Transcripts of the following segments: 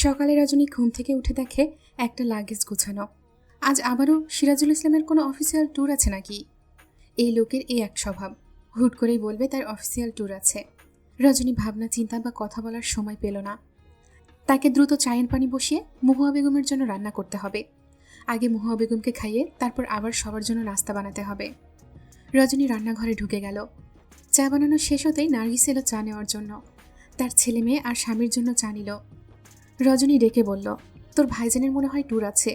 সকালে রজনী ঘুম থেকে উঠে দেখে একটা লাগেজ গোছানো। আজ আবারও সিরাজুল ইসলামের কোনো অফিসিয়াল ট্যুর আছে নাকি? এই লোকের এই এক স্বভাব, হুট করেই বলবে তার অফিসিয়াল ট্যুর আছে। রজনী ভাবনা চিন্তা বা কথা বলার সময় পেল না। তাকে দ্রুত চায়ের পানি বসিয়ে মহুয়া বেগমের জন্য রান্না করতে হবে। আগে মহুয়া বেগমকে খাইয়ে তারপর আবার সবার জন্য নাস্তা বানাতে হবে। রজনী রান্নাঘরে ঢুকে গেল। চা বানানো শেষ হতেই নার্গিস এলো চা নেওয়ার জন্য। তার ছেলে মেয়ে আর স্বামীর জন্য চা নিল। রজনী ডেকে বলল, তোর ভাইজানের মনে হয় ট্যুর আছে,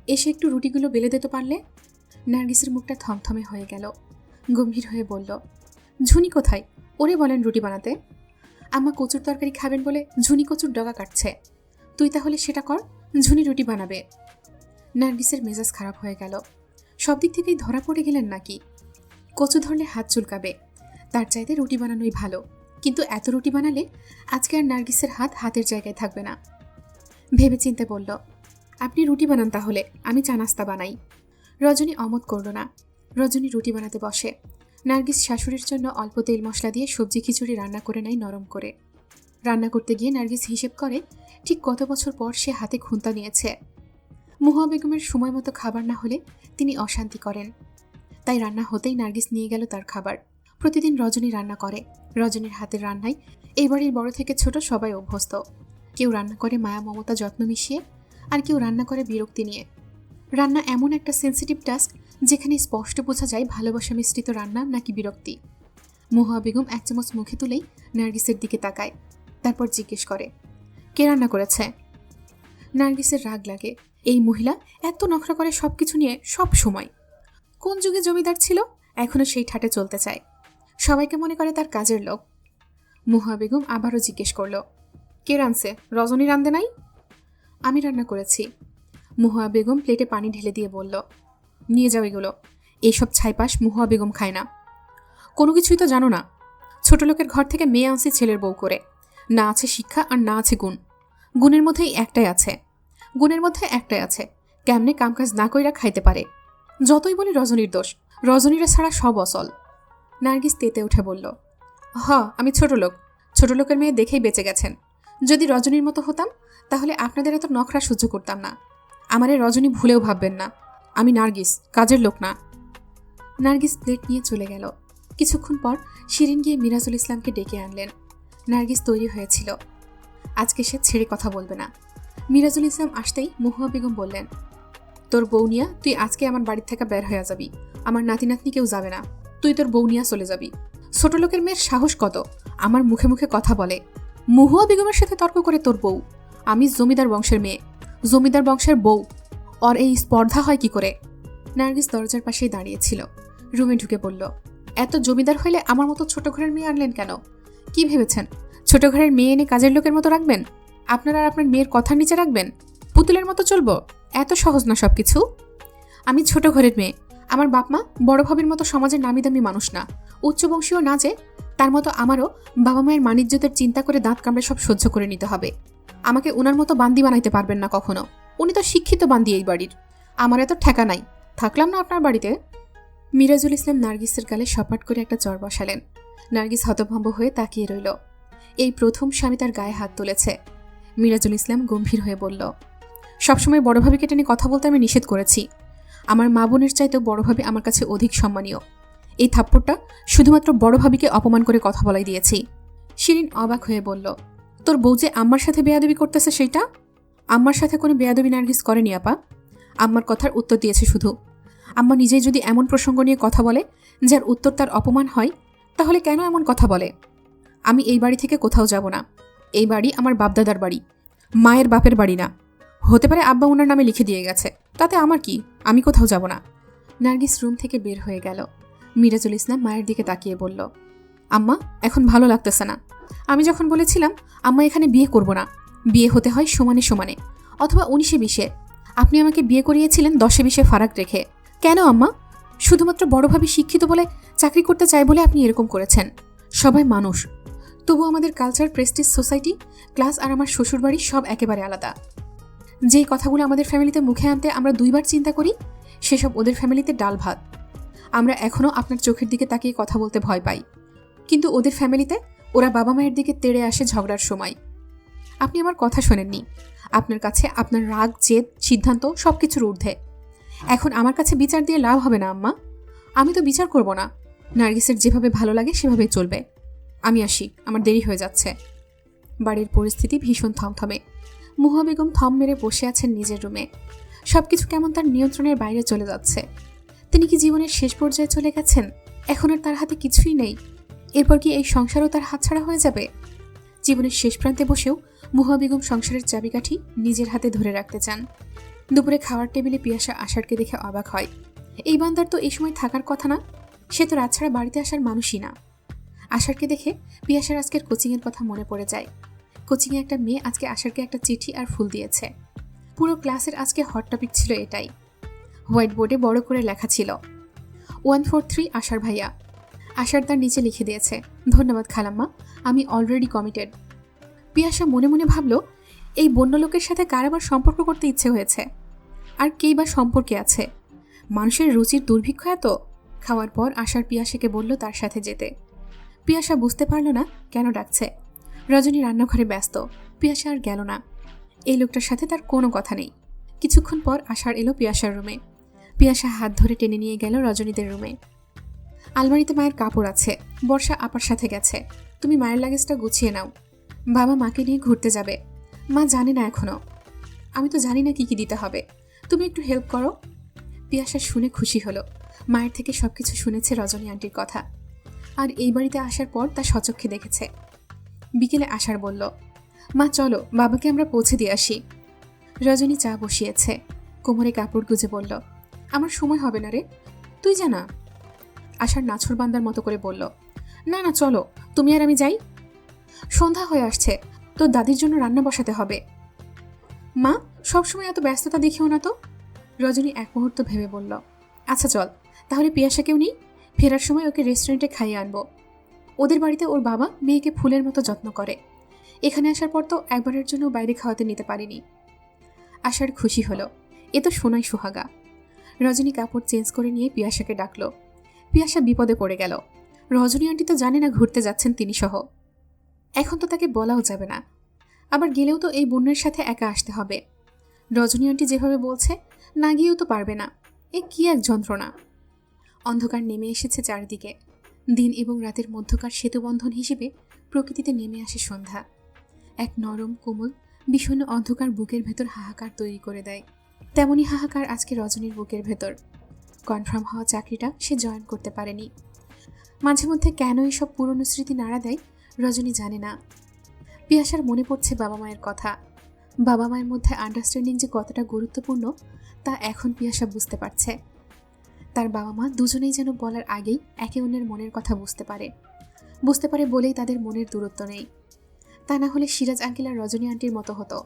এসে একটু রুটিগুলো বেলে দিতে পারলে। নার্গিসের মুখটা থমথমে হয়ে গেল। গম্ভীর হয়ে বলল, ঝুনি কোথায়? ওরে বলেন রুটি বানাতে। আম্মা কচুর তরকারি খাবেন বলে ঝুনি কচুর ডগা কাটছে। তুই তাহলে সেটা কর, ঝুনি রুটি বানাবে। নার্গিসের মেজাজ খারাপ হয়ে গেল। সব দিক থেকেই ধরা পড়ে গেলেন নাকি? কচু ধরলে হাত চুলকাবে, তার চাইতে রুটি বানানোই ভালো। কিন্তু এত রুটি বানালে আজকে আর নার্গিসের হাত হাতের জায়গায় থাকবে না। ভেবে চিন্তে বলল, আপনি রুটি বানান তাহলে, আমি চা নাস্তা বানাই। রজনী অমত করল না। রজনী রুটি বানাতে বসে। নার্গিস শাশুড়ির জন্য অল্প তেল মশলা দিয়ে সবজি খিচুড়ি রান্না করে নেয় নরম করে। রান্না করতে গিয়ে নার্গিস হিসেব করে ঠিক কত বছর পর সে হাতে খুন্তা নিয়েছে। মহুয়া বেগমের সময় মতো খাবার না হলে তিনি অশান্তি করেন। তাই রান্না হতেই নার্গিস নিয়ে গেল তার খাবার। প্রতিদিন রজনী রান্না করে। রজনীর হাতের রান্নায় এই বাড়ির বড় থেকে ছোট সবাই অভ্যস্ত। কেউ রান্না করে মায়া মমতা যত্ন মিশিয়ে, আর কেউ রান্না করে বিরক্তি নিয়ে। রান্না এমন একটা সেন্সিটিভ টাস্ক যেখানে স্পষ্ট বোঝা যায় ভালোবাসা মিশ্রিত রান্না নাকি বিরক্তি। মহুয়া বেগম এক চামচ মুখে তুলেই নার্গিসের দিকে তাকায়, তারপর জিজ্ঞেস করে, কে রান্না করেছে? নার্গিসের রাগ লাগে। এই মহিলা এত নখরা করে সবকিছু নিয়ে সব সময়। কোন যুগে জমিদার ছিল, এখনো সেই ঠাটে চলতে চায়। সবাইকে মনে করে তার কাজের লোক। মহুয়া বেগম আবারও জিজ্ঞেস করল, কে রাঁধছে? রজনী রাঁধে নাই? আমি রান্না করেছি। মহুয়া বেগম প্লেটে পানি ঢেলে দিয়ে বলল, নিয়ে যাও এগুলো। এইসব ছাইপাশ মহুয়া বেগম খায় না। কোনো কিছুই তো জানো না। ছোট লোকের ঘর থেকে মেয়ে আনছি ছেলের বউ করে। না আছে শিক্ষা আর না আছে গুণ। গুণের মধ্যেই একটাই আছে, গুণের মধ্যে একটাই আছে, কেমনে কামকাজ না কইরা খাইতে পারে। যতই বলি রজনীর দোষ, রজনীরা ছাড়া সব অসল। নার্গিস তেতে উঠে বলল, আমি ছোট লোক, ছোট লোকের মেয়ে দেখেই বেঁচে গেছেন। যদি রজনীর মতো হতাম তাহলে আপনাদের এত নখরা সহ্য করতাম না। আমারে রজনী ভুলেও ভাববেন না, আমি নার্গিস, কাজের লোক না। নার্গিস প্লেট নিয়ে চলে গেল। কিছুক্ষণ পর শিরিন গিয়ে মিরাজুল ইসলামকে ডেকে আনলেন। নার্গিস তৈরি হয়েছিল, আজকে সে ছেড়ে কথা বলবে না। মিরাজুল ইসলাম আসতেই মহুয়া বেগম বললেন, তোর বউ নিয়া তুই আজকে আমার বাড়ির থেকে বের হয়ে যাবি। আমার নাতি নাতনি কেউ যাবে না, তুই তোর বউ নিয়া চলে যাবি। ছোট লোকের মেয়ের সাহস কত, আমার মুখে মুখে কথা বলে। মহুয়া বেগমের সাথে তর্ক করে তোর বউ। আমি জমিদার বংশের মেয়ে, জমিদার বংশের বউ, ওর এই স্পর্ধা হয় কি করে? নার্গিস দরজার পাশেই দাঁড়িয়েছিল। রুমে ঢুকে বলল, এত জমিদার হইলে আমার মতো ছোট ঘরের মেয়ে আনলেন কেন? কি ভেবেছেন ছোট ঘরের মেয়ে এনে কাজের লোকের মতো রাখবেন? আপনারা আর আপনার মেয়ের কথার নিচে রাখবেন? পুতুলের মতো চলবো? এত সহজ না সবকিছু। আমি ছোট ঘরের মেয়ে, আমার বাপমা বড় ভাবির মতো সমাজের নামি দামি মানুষ না, উচ্চবংশীয় না যে। তার মতো আমারও বাবা মায়ের মানিজ্যতের চিন্তা করে দাঁত কামড়ে সব সহ্য করে নিতে হবে। আমাকে ওনার মতো বান্দি বানাইতে পারবেন না কখনো। উনি তো শিক্ষিত বান্দি এই বাড়ির, আমার এত ঠেকা নাই। থাকলাম না আপনার বাড়িতে। মিরাজুল ইসলাম নার্গিসের গালে সপাট করে একটা চর বসালেন। নার্গিস হতভম্ব হয়ে তাকিয়ে রইল। এই প্রথম স্বামী তার গায়ে হাত তুলেছে। মিরাজুল ইসলাম গম্ভীর হয়ে বলল, সবসময় বড় ভাবিকে টেনে কথা বলতে আমি নিষেধ করেছি। আমার মা বোনের চাইতেও বড় ভাবি আমার কাছে অধিক সম্মানীয়। এই থাপ্পড়টা শুধুমাত্র বড় ভাবিকে অপমান করে কথা বলাই দিয়েছি। শিরিন অবাক হয়ে বলল, তোর বউ যে আম্মার সাথে বেয়াদবি করতেছে সেইটা? আম্মার সাথে কোনো বেয়াদবি নার্গিস করেনি আপা। আম্মার কথার উত্তর দিয়েছে শুধু। আম্মা নিজেই যদি এমন প্রসঙ্গ নিয়ে কথা বলে যার উত্তর তার অপমান হয়, তাহলে কেন এমন কথা বলে? আমি এই বাড়ি থেকে কোথাও যাব না। এই বাড়ি আমার বাপদাদার বাড়ি, মায়ের বাপের বাড়ি না। হতে পারে আব্বা ওনার নামে লিখে দিয়ে গেছে, তাতে আমার কি? আমি কোথাও যাব না। নার্গিস রুম থেকে বের হয়ে গেল। মিরাজুল ইসলাম মায়ের দিকে তাকিয়ে বলল, আম্মা এখন ভালো লাগতেছে না। আমি যখন বলেছিলাম আম্মা এখানে বিয়ে করব না, বিয়ে হতে হয় সমানে সমানে অথবা 19-20-এ, আপনি আমাকে বিয়ে করিয়েছিলেন 10-20-এ ফারাক রেখে। কেন আম্মা? শুধুমাত্র বড় ভাবি শিক্ষিত বলে, চাকরি করতে চায় বলে আপনি এরকম করেছেন? সবাই মানুষ, তবু আমাদের কালচার, প্রেস্টিজ, সোসাইটি, ক্লাস আর আমার শ্বশুরবাড়ি সব একেবারে আলাদা। যেই কথাগুলো আমাদের ফ্যামিলিতে মুখে আনতে আমরা 2 বার চিন্তা করি, সেসব ওদের ফ্যামিলিতে ডাল ভাত। আমরা এখনও আপনার চোখের দিকে তাকিয়ে কথা বলতে ভয় পাই, কিন্তু ওদের ফ্যামিলিতে ওরা বাবা মায়ের দিকে তেড়ে আসে ঝগড়ার সময়। আপনি আমার কথা শোনেননি। আপনার কাছে আপনার রাগ, জেদ, সিদ্ধান্ত সব কিছুর ঊর্ধ্বে। এখন আমার কাছে বিচার দিয়ে লাভ হবে না আম্মা। আমি তো বিচার করব না। নার্গিসের যেভাবে ভালো লাগে সেভাবেই চলবে। আমি আসি, আমার দেরি হয়ে যাচ্ছে। বাড়ির পরিস্থিতি ভীষণ থমথমে। মুহা বেগম থম মেরে বসে আছেন নিজের রুমে। সবকিছু কেমন তার নিয়ন্ত্রণের বাইরে চলে যাচ্ছে। তিনি কি জীবনের শেষ পর্যায়ে চলে গেছেন? এখন আর তার হাতে কিছুই নেই। এরপর কি এই সংসারও তার হাতছাড়া হয়ে যাবে? জীবনের শেষ প্রান্তে বসেও মুহা বেগম সংসারের চাবিকাঠি নিজের হাতে ধরে রাখতে চান। দুপুরে খাওয়ার টেবিলে পিয়াসা আশারকে দেখে অবাক হয়। এই বান্দার তো এই সময় থাকার কথা না। সে তো রাত ছাড়া বাড়িতে আসার মানুষই না। আশারকে দেখে পিয়াসার আজকের কোচিংয়ের কথা মনে পড়ে যায়। কোচিংয়ে একটা মেয়ে আজকে আশারকে একটা চিঠি আর ফুল দিয়েছে। পুরো ক্লাসের আজকে হট টপিক ছিল এটাই। হোয়াইট বোর্ডে বড় করে লেখা ছিল 143 আশার ভাইয়া। আশার তার নিচে লিখে দিয়েছে, ধন্যবাদ খালাম্মা, আমি অলরেডি কমিটেড। পিয়াসা মনে মনে ভাবল, এই বন্য লোকের সাথে কার আবার সম্পর্ক করতে ইচ্ছে হয়েছে? আর কেই বা সম্পর্কে আছে? মানুষের রুচির দুর্ভিক্ষ এত। খাওয়ার পর আশার পিয়াসাকে বলল তার সাথে যেতে। পিয়াসা বুঝতে পারল না কেন ডাকছে। রজনী রান্নাঘরে ব্যস্ত। পিয়াসা আর গেল না। এই লোকটার সাথে তার কোনো কথা নেই। কিছুক্ষণ পর আশার এলো পিয়াসার রুমে। পিয়াসা হাত ধরে টেনে নিয়ে গেল রজনীদের রুমে। আলমারিতে মায়ের কাপড় আছে। বর্ষা আপার সাথে গেছে। তুমি মায়ের লাগেজটা গুছিয়ে নাও। বাবা মাকে নিয়ে ঘুরতে যাবে। মা জানে না এখনো। আমি তো জানি না কি কি দিতে হবে। তুমি একটু হেল্প করো। পিয়াসা শুনে খুশি হলো। মায়ের থেকে সবকিছু শুনেছে রজনী আন্টির কথা। আর এই বাড়িতে আসার পর তা সচক্ষে দেখেছে। বিকেলে আশার বলল, মা চলো বাবাকে আমরা পৌঁছে দিয়ে আসি। রজনী চা বসিয়েছে। কোমরে কাপড় গুজে বলল, আমার সময় হবে না রে, তুই জানা। আশার নাছর বান্দার মতো করে বলল, না না চলো, তুমি আর আমি যাই। সন্ধ্যা হয়ে আসছে, তোর দাদির জন্য রান্না বসাতে হবে। মা সবসময় এত ব্যস্ততা দেখিও না তো। রজনী এক মুহূর্ত ভেবে বলল, আচ্ছা চল তাহলে পিয়াসাকেও নিই। ফেরার সময় ওকে রেস্টুরেন্টে খাইয়ে আনবো। ওদের বাড়িতে ওর বাবা মেয়েকে ফুলের মতো যত্ন করে। এখানে আসার পর তো একবারের জন্য বাইরে খাওয়াতে নিতে পারিনি। আশার খুশি হলো। এ তো সোনাই সোহাগা। রজনী কাপড় চেঞ্জ করে নিয়ে পিয়াসাকে ডাকলো। পিয়াসা বিপদে পড়ে গেল। রজনী আন্টি তো জানে না ঘুরতে যাচ্ছেন তিনি সহ। এখন তো তাকে বলাও যাবে না। আবার গেলেও তো এই বোনের সাথে একা আসতে হবে। রজনী আন্টি যেভাবে বলছে, না গিয়েও তো পারবে না। এ কি এক যন্ত্রণা। অন্ধকার নেমে এসেছে চারদিকে। দিন এবং রাতের মধ্যকার সেতুবন্ধন হিসেবে প্রকৃতিতে নেমে আসে সন্ধ্যা। এক নরম কোমল বিষণ্ণ অন্ধকার বুকের ভেতর হাহাকার তৈরি করে দেয়। তেমনি হাহাকার আজকে রজনীর বুকের ভেতর। কনফার্ম হওয়া চাকরিটা সে জয়েন করতে পারেনি। মাঝে মধ্যে কেন এসব পুরনো স্মৃতি নাড়া দেয় রজনী জানে না। পিয়াসার মনে পড়ছে বাবা মায়ের কথা। বাবা মায়ের মধ্যে আন্ডারস্ট্যান্ডিং যে কতটা গুরুত্বপূর্ণ তা এখন পিয়াসা বুঝতে পারছে। তার বাবা মা দুজনেই যেন বলার আগেই একে অন্যের মনের কথা বুঝতে পারে বলেই তাদের মনের দূরত্ব নেই। তা না হলে সিরাজ আঙ্কেল আর রজনী আন্টির মতো হতো।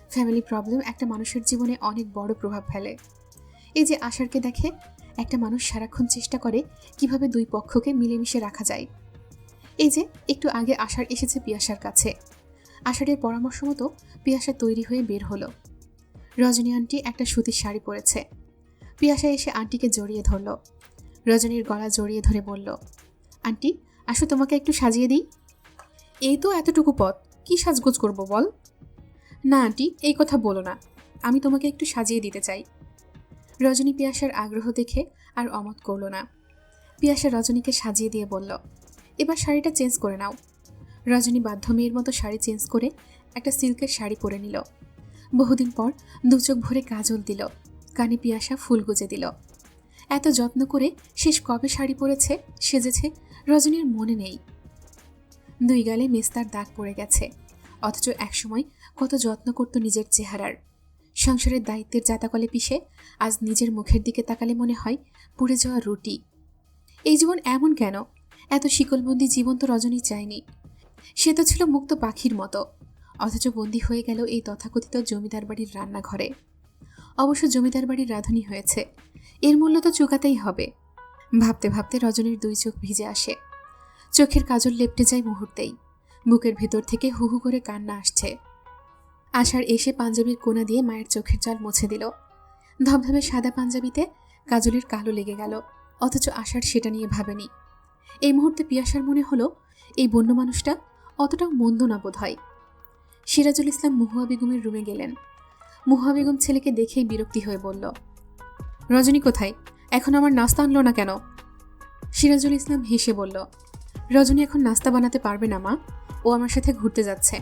ফ্যামিলি প্রবলেম একটা মানুষের জীবনে অনেক বড় প্রভাব ফেলে। এই যে আশারকে দেখে, একটা মানুষ সারাক্ষণ চেষ্টা করে কিভাবে দুই পক্ষকে মিলেমিশে রাখা যায়। এই যে একটু আগে আশার এসেছে পিয়াসার কাছে। আষাঢ়ের পরামর্শ মতো পিয়াসা তৈরি হয়ে বের হলো। রজনী আন্টি একটা সুতির শাড়ি পরেছে। পিয়াসা এসে আন্টিকে জড়িয়ে ধরল। রজনীর গলা জড়িয়ে ধরে বলল, আন্টি আসো তোমাকে একটু সাজিয়ে দিই। এই তো এতটুকু পথ, কি সাজগোজ করবো বল? না আন্টি এই কথা বলো না, আমি তোমাকে একটু সাজিয়ে দিতে চাই। রজনী পিয়াসার আগ্রহ দেখে আর অমত করল না। পিয়াসা রজনীকে সাজিয়ে দিয়ে বলল, এবার শাড়িটা চেঞ্জ করে নাও। রজনী বাধ্য মেয়ের মতো শাড়ি চেঞ্জ করে একটা সিল্কের শাড়ি পরে নিল। বহুদিন পর দু চোখ ভরে কাজল দিল। কানে পিয়াসা ফুল গুজে দিল। এত যত্ন করে শেষ কবে শাড়ি পরেছে, সেজেছে, রজনীর মনে নেই। দুই গালে মেস্তার দাগ পড়ে গেছে। অথচ একসময় কত যত্ন করত নিজের চেহারার। সংসারের দায়িত্বের জাতাকলে পিষে আজ নিজের মুখের দিকে তাকালে মনে হয় পুড়ে যাওয়া রুটি। এই জীবন এমন কেন? এত শিকলবন্দি জীবন তো রজনী চায়নি। সে তো ছিল মুক্ত পাখির মতো, অথচ বন্দী হয়ে গেল এই তথাকথিত জমিদার বাড়ির রান্নাঘরে। অবশ্য জমিদার বাড়ির রাঁধুনি হয়েছে, এর মূল্য তো চুকাতেই হবে। ভাবতে ভাবতে রজনীর দুই চোখ ভিজে আসে। চোখের কাজল লেপটে যায় মুহূর্তেই। বুকের ভেতর থেকে হু হু করে কান্না আসছে। আশার এসে পাঞ্জাবির কোনা দিয়ে মায়ের চোখের জল মুছে দিল। ধবধবে সাদা পাঞ্জাবিতে কাজলের কালো লেগে গেল, অথচ আশার সেটা নিয়ে ভাবেনি। এই মুহূর্তে পিয়াসার মনে হলো এই বন্য মানুষটা অতটাও মন্দ না বোধ হয়। সিরাজুল ইসলাম মহুয়া বেগমের রুমে গেলেন। মহুয়া বেগম ছেলেকে দেখেই বিরক্তি হয়ে বলল, রজনী কোথায়? এখন আমার নাস্তা আনলো না কেন? সিরাজুল ইসলাম হেসে বলল, রজনী এখন নাস্তা বানাতে পারবে না মা, ও আমার সাথে ঘুরতে যাচ্ছে।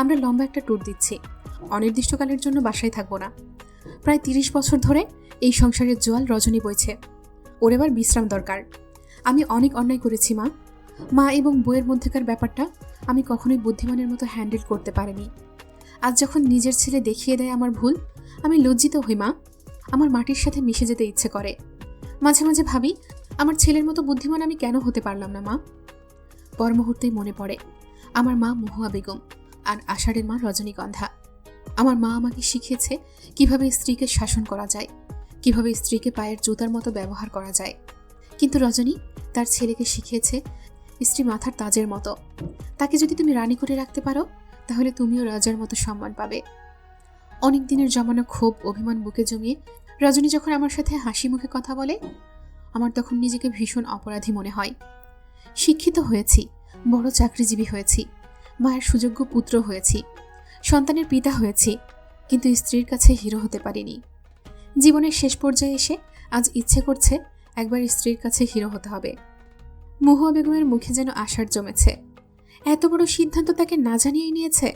আমরা লম্বা একটা ট্যুর দিচ্ছি, অনির্দিষ্টকালের জন্য বাসায় থাকবো না। প্রায় 30 বছর ধরে এই সংসারের জোয়াল রজনী বইছে, ওর এবার বিশ্রাম দরকার। আমি অনেক অন্যায় করেছি মা, মা এবং বইয়ের মধ্যেকার ব্যাপারটা আমি কখনোই বুদ্ধিমানের মতো হ্যান্ডেল করতে পারিনি। আজ যখন নিজের ছেলে দেখিয়ে দেয় আমার ভুল, আমি লজ্জিত হই মা। আমার মাটির সাথে মিশে যেতে ইচ্ছে করে। মাঝে মাঝে ভাবি, আমার ছেলের মতো বুদ্ধিমান আমি কেন হতে পারলাম না মা। পর মুহূর্তেই মনে পড়ে আমার মা মহুয়া বেগম আর আষাঢ়ের মা রজনীগন্ধা। আমার মা আমাকে শিখিয়েছে কিভাবে স্ত্রীকে শাসন করা যায়, কিভাবে স্ত্রীকে পায়ের জুতার মতো ব্যবহার করা যায়। কিন্তু রজনী তার ছেলেকে শিখিয়েছে স্ত্রী মাথার তাজের মতো। তাকে যদি তুমি রানী করে রাখতে পারো, তাহলে তুমিও রাজার মতো সম্মান পাবে। অনেক দিনের জমানো ক্ষোভ অভিমান বুকে জমিয়ে রজনী যখন আমার সাথে হাসি মুখে কথা বলে, আমার তখন নিজেকে ভীষণ অপরাধী মনে হয়। শিক্ষিত হয়েছি, বড় চাকরিজীবী হয়েছি, মায়ের সুযোগ্য পুত্র হয়েছি, সন্তানের পিতা হয়েছি, কিন্তু স্ত্রীর কাছে হিরো হতে পারিনি। জীবনের শেষ পর্যায়ে এসে আজ ইচ্ছে করছে একবার স্ত্রীর কাছে হিরো হতে হবে। মহুয়া বেগমের মুখে যেন আশার জমেছে। এত বড় সিদ্ধান্ত তাকে না জানিয়েই নিয়েছে,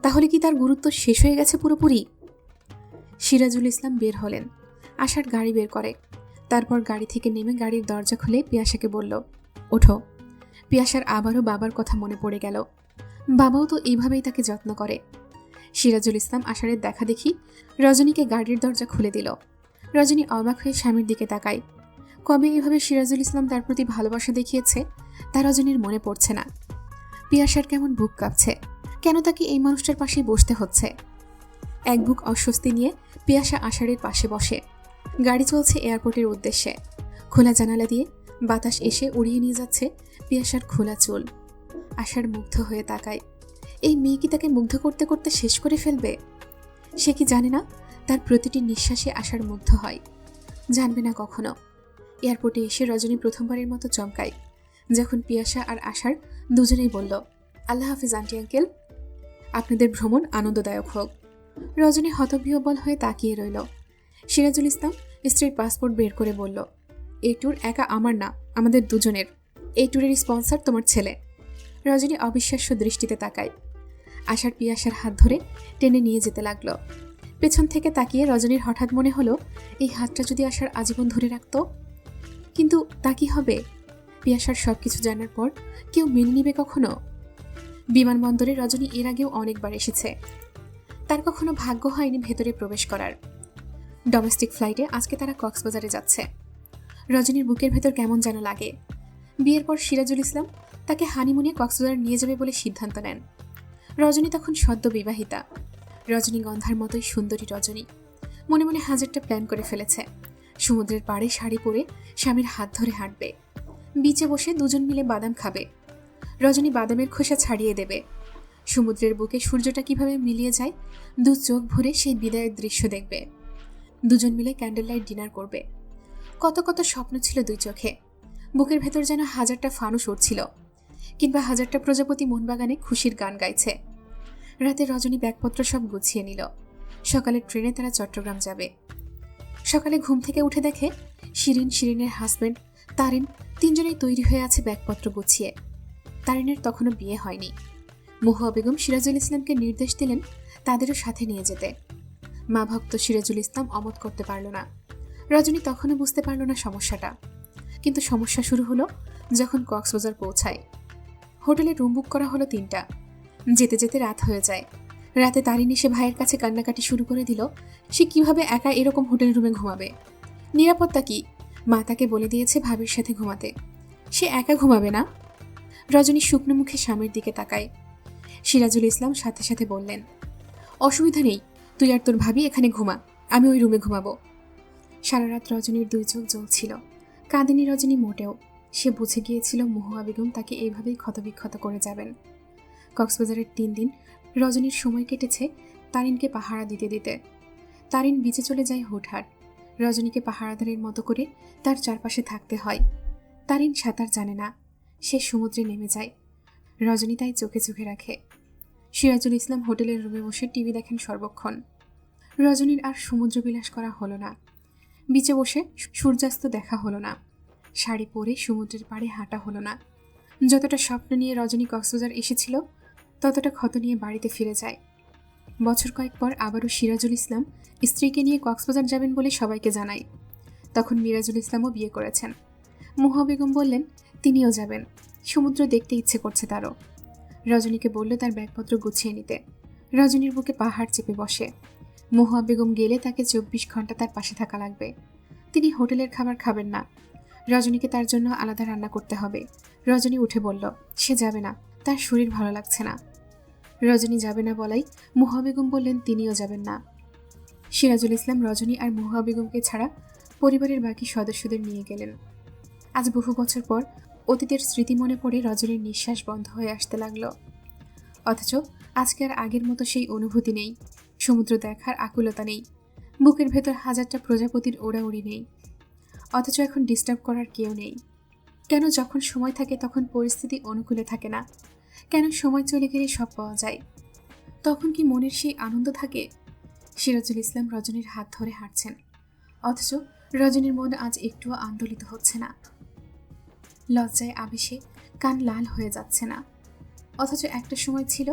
তাহলে কি তার গুরুত্ব শেষ হয়ে গেছে পুরোপুরি? সিরাজুল ইসলাম বের হলেন। আশার গাড়ি বের করে, তারপর গাড়ি থেকে নেমে গাড়ির দরজা খুলে পিয়াসাকে বলল, ওঠো। পিয়াসার আবারও বাবার কথা মনে পড়ে গেল। বাবাও তো এইভাবেই তাকে যত্ন করে। সিরাজুল ইসলাম আশারের দেখা দেখি রজনীকে গাড়ির দরজা খুলে দিল। রজনী অবাক হয়ে স্বামীর দিকে তাকায়। কবে এভাবে সিরাজুল ইসলাম তার প্রতি ভালোবাসা দেখিয়েছে তা রজনীর মনে পড়ছে না। পিয়াসার কেমন বুক কাঁপছে, কেন তাকে এই মানুষটার পাশেই বসতে হচ্ছে? এক বুক অস্বস্তি নিয়ে পিয়াসা আষাঢ়ের পাশে বসে। গাড়ি চলছে এয়ারপোর্টের উদ্দেশ্যে। খোলা জানালা দিয়ে বাতাস এসে উড়িয়ে নিয়ে যাচ্ছে পিয়াসার খোলা চুল। আষাঢ় মুগ্ধ হয়ে তাকায়। এই মেয়ে কি তাকে মুগ্ধ করতে করতে শেষ করে ফেলবে? সে কি জানে না তার প্রতিটি নিঃশ্বাসে আষাঢ় মুগ্ধ হয়? জানবে না কখনো। এয়ারপোর্টে এসে রজনী প্রথমবারের মতো চমকায় যখন পিয়াসা আর আষাঢ় দুজনেই বলল, আল্লাহ হাফিজ আন্টি আঙ্কেল, আপনাদের ভ্রমণ আনন্দদায়ক হোক। রজনী হতবিহ্বল হয়ে তাকিয়ে রইল। সিরাজুল ইসলাম স্ত্রীর পাসপোর্ট বের করে বলল, এই ট্যুর একা আমার না, আমাদের দুজনের। এই ট্যুরের স্পন্সর তোমার ছেলে। রজনী অবিশ্বাস্য দৃষ্টিতে তাকায়। আষাঢ় পিয়াসার হাত ধরে টেনে নিয়ে যেতে লাগলো। পেছন থেকে তাকিয়ে রজনীর হঠাৎ মনে হলো, এই হাতটা যদি আষাঢ় আজীবন ধরে রাখত। কিন্তু তা কি হবে? পিয়াসার সবকিছু জানার পর কেউ মেনে নিবে কখনো? বিমানবন্দরে রজনী এর আগেও অনেকবার এসেছে, তার কখনো ভাগ্য হয়নি ভেতরে প্রবেশ করার। ডোমেস্টিক ফ্লাইটে আজকে তারা কক্সবাজারে যাচ্ছে। রজনীর বুকের ভেতর কেমন যেন লাগে। বিয়ের পর সিরাজুল ইসলাম তাকে হানিমুনে কক্সবাজার নিয়ে যাবে বলে সিদ্ধান্ত নেন। রজনী তখন সদ্য বিবাহিতা। রজনীগন্ধার মতোই সুন্দরী রজনী মনে মনে হাজারটা প্ল্যান করে ফেলেছে। সমুদ্রের পাড়ে শাড়ি পরে স্বামীর হাত ধরে হাঁটবে, বিচে বসে দুজন মিলে বাদাম খাবে। রজনী বাদামের খোসা ছাড়িয়ে দেবে। সমুদ্রের বুকে সূর্যটা কিভাবে মিলিয়ে যায়, দু চোখ ভরে সেই বিদায়ের দৃশ্য দেখবে। দুজন মিলে ক্যান্ডেল লাইট ডিনার করবে। কত কত স্বপ্ন ছিল দুই চোখে। বুকের ভেতর যেন হাজারটা ফানুস উঠছিল, কিংবা হাজারটা প্রজাপতি মনবাগানে খুশির গান গাইছে। রাতে রজনী ব্যাগপত্র সব গুছিয়ে নিল। সকালের ট্রেনে তারা চট্টগ্রাম যাবে। সকালে ঘুম থেকে উঠে দেখে শিরিনের হাজব্যান্ড তারিন তিনজনেই তৈরি হয়ে আছে ব্যাগপত্র গুছিয়ে। তারিনের তখনও বিয়ে হয়নি। মহুয়া বেগম সিরাজুল ইসলামকে নির্দেশ দিলেন তাদেরও সাথে নিয়ে যেতে। মা ভক্ত সিরাজুল ইসলাম অমত করতে পারল না। রজনী তখনও বুঝতে পারল না সমস্যাটা। কিন্তু সমস্যা শুরু হলো যখন কক্সবাজার পৌঁছায়। হোটেলে রুম বুক করা হলো 3টা। যেতে যেতে রাত হয়ে যায়। রাতে তারিন এসে ভাইয়ের কাছে কান্নাকাটি শুরু করে দিল। সে কিভাবে একা এরকম হোটেল রুমে ঘুমাবে? নিরাপত্তা কি? মা তাকে বলে দিয়েছে ভাবির সাথে ঘুমাতে। সে একা ঘুমাবে না। রজনী শুকনো মুখে স্বামীর দিকে তাকায়। সিরাজুল ইসলাম সাথে সাথে বললেন, অসুবিধা নেই, তুই আর তোর ভাবি এখানে ঘুমা, আমি ওই রুমে ঘুমাবো। সারা রাত রজনীর 2 চোখ জ্বলছিল। কাঁদেনি রজনী মোটেও। সে বুঝে গিয়েছিল মহুয়া বেগম তাকে এইভাবেই ক্ষতবিক্ষত করে যাবেন। কক্সবাজারের 3 দিন রজনীর সময় কেটেছে তারিনকে পাহারা দিতে দিতে। তারিন বিচে চলে যায় হুটহাট। রজনীকে পাহারাদারের মতো করে তার চারপাশে থাকতে হয়। তারিন সাঁতার জানে না, সে সমুদ্রে নেমে যায়। রজনী তাই চোখে চোখে রাখে। সিরাজুল ইসলাম হোটেলের রুমে বসে টিভি দেখেন সর্বক্ষণ। রজনীর আর সমুদ্র বিলাস করা হলো না, বিচে বসে সূর্যাস্ত দেখা হলো না, শাড়ি পরে সমুদ্রের পাড়ে হাঁটা হলো না। যতটা স্বপ্ন নিয়ে রজনী কক্সবাজার এসেছিল ততটা ক্ষত নিয়ে বাড়িতে ফিরে যায়। বছর কয়েক পর আবারও সিরাজুল ইসলাম স্ত্রীকে নিয়ে কক্সবাজার যাবেন বলে সবাইকে জানায়। তখন মিরাজুল ইসলামও বিয়ে করেছেন। মুহা বেগম বললেন তিনিও যাবেন, সমুদ্র দেখতে ইচ্ছে করছে তারও। রজনীকে বলল তার ব্যাগপত্র গুছিয়ে নিতে। রজনীর বুকে পাহাড় চেপে বসে। মুহা বেগম গেলে তাকে 24 ঘন্টা তার পাশে থাকা লাগবে। তিনি হোটেলের খাবার খাবেন না, রজনীকে তার জন্য আলাদা রান্না করতে হবে। রজনী উঠে বলল সে যাবে না, তার শরীর ভালো লাগছে না। রজনী যাবে না বলাই মুহা বেগম বললেন তিনিও যাবেন না। সিরাজুল ইসলাম রজনী আর মুহা বেগমকে ছাড়া পরিবারের বাকি সদস্যদের নিয়ে গেলেন। আজ বহু বছর পর অতীতের স্মৃতি মনে পড়ে রজনীর নিঃশ্বাস বন্ধ হয়ে আসতে লাগলো। অথচ আজকে আর আগের মতো সেই অনুভূতি নেই, সমুদ্র দেখার আকুলতা নেই, বুকের ভেতর হাজারটা প্রজাপতির ওড়াউড়ি নেই। অথচ এখন ডিস্টার্ব করার কেউ নেই। কেন যখন সময় থাকে তখন পরিস্থিতি অনুকূলে থাকে না? কেন সময় চলে গেলে সব পাওয়া যায়? তখন কি মনের সেই আনন্দ থাকে? সিরাজুল ইসলাম রজনীর হাত ধরে হাঁটছেন, অথচ রজনীর মন আজ একটুও আন্দোলিত হচ্ছে না। লজ্জায় আবেশে কান লাল হয়ে যাচ্ছে না। অথচ একটা সময় ছিল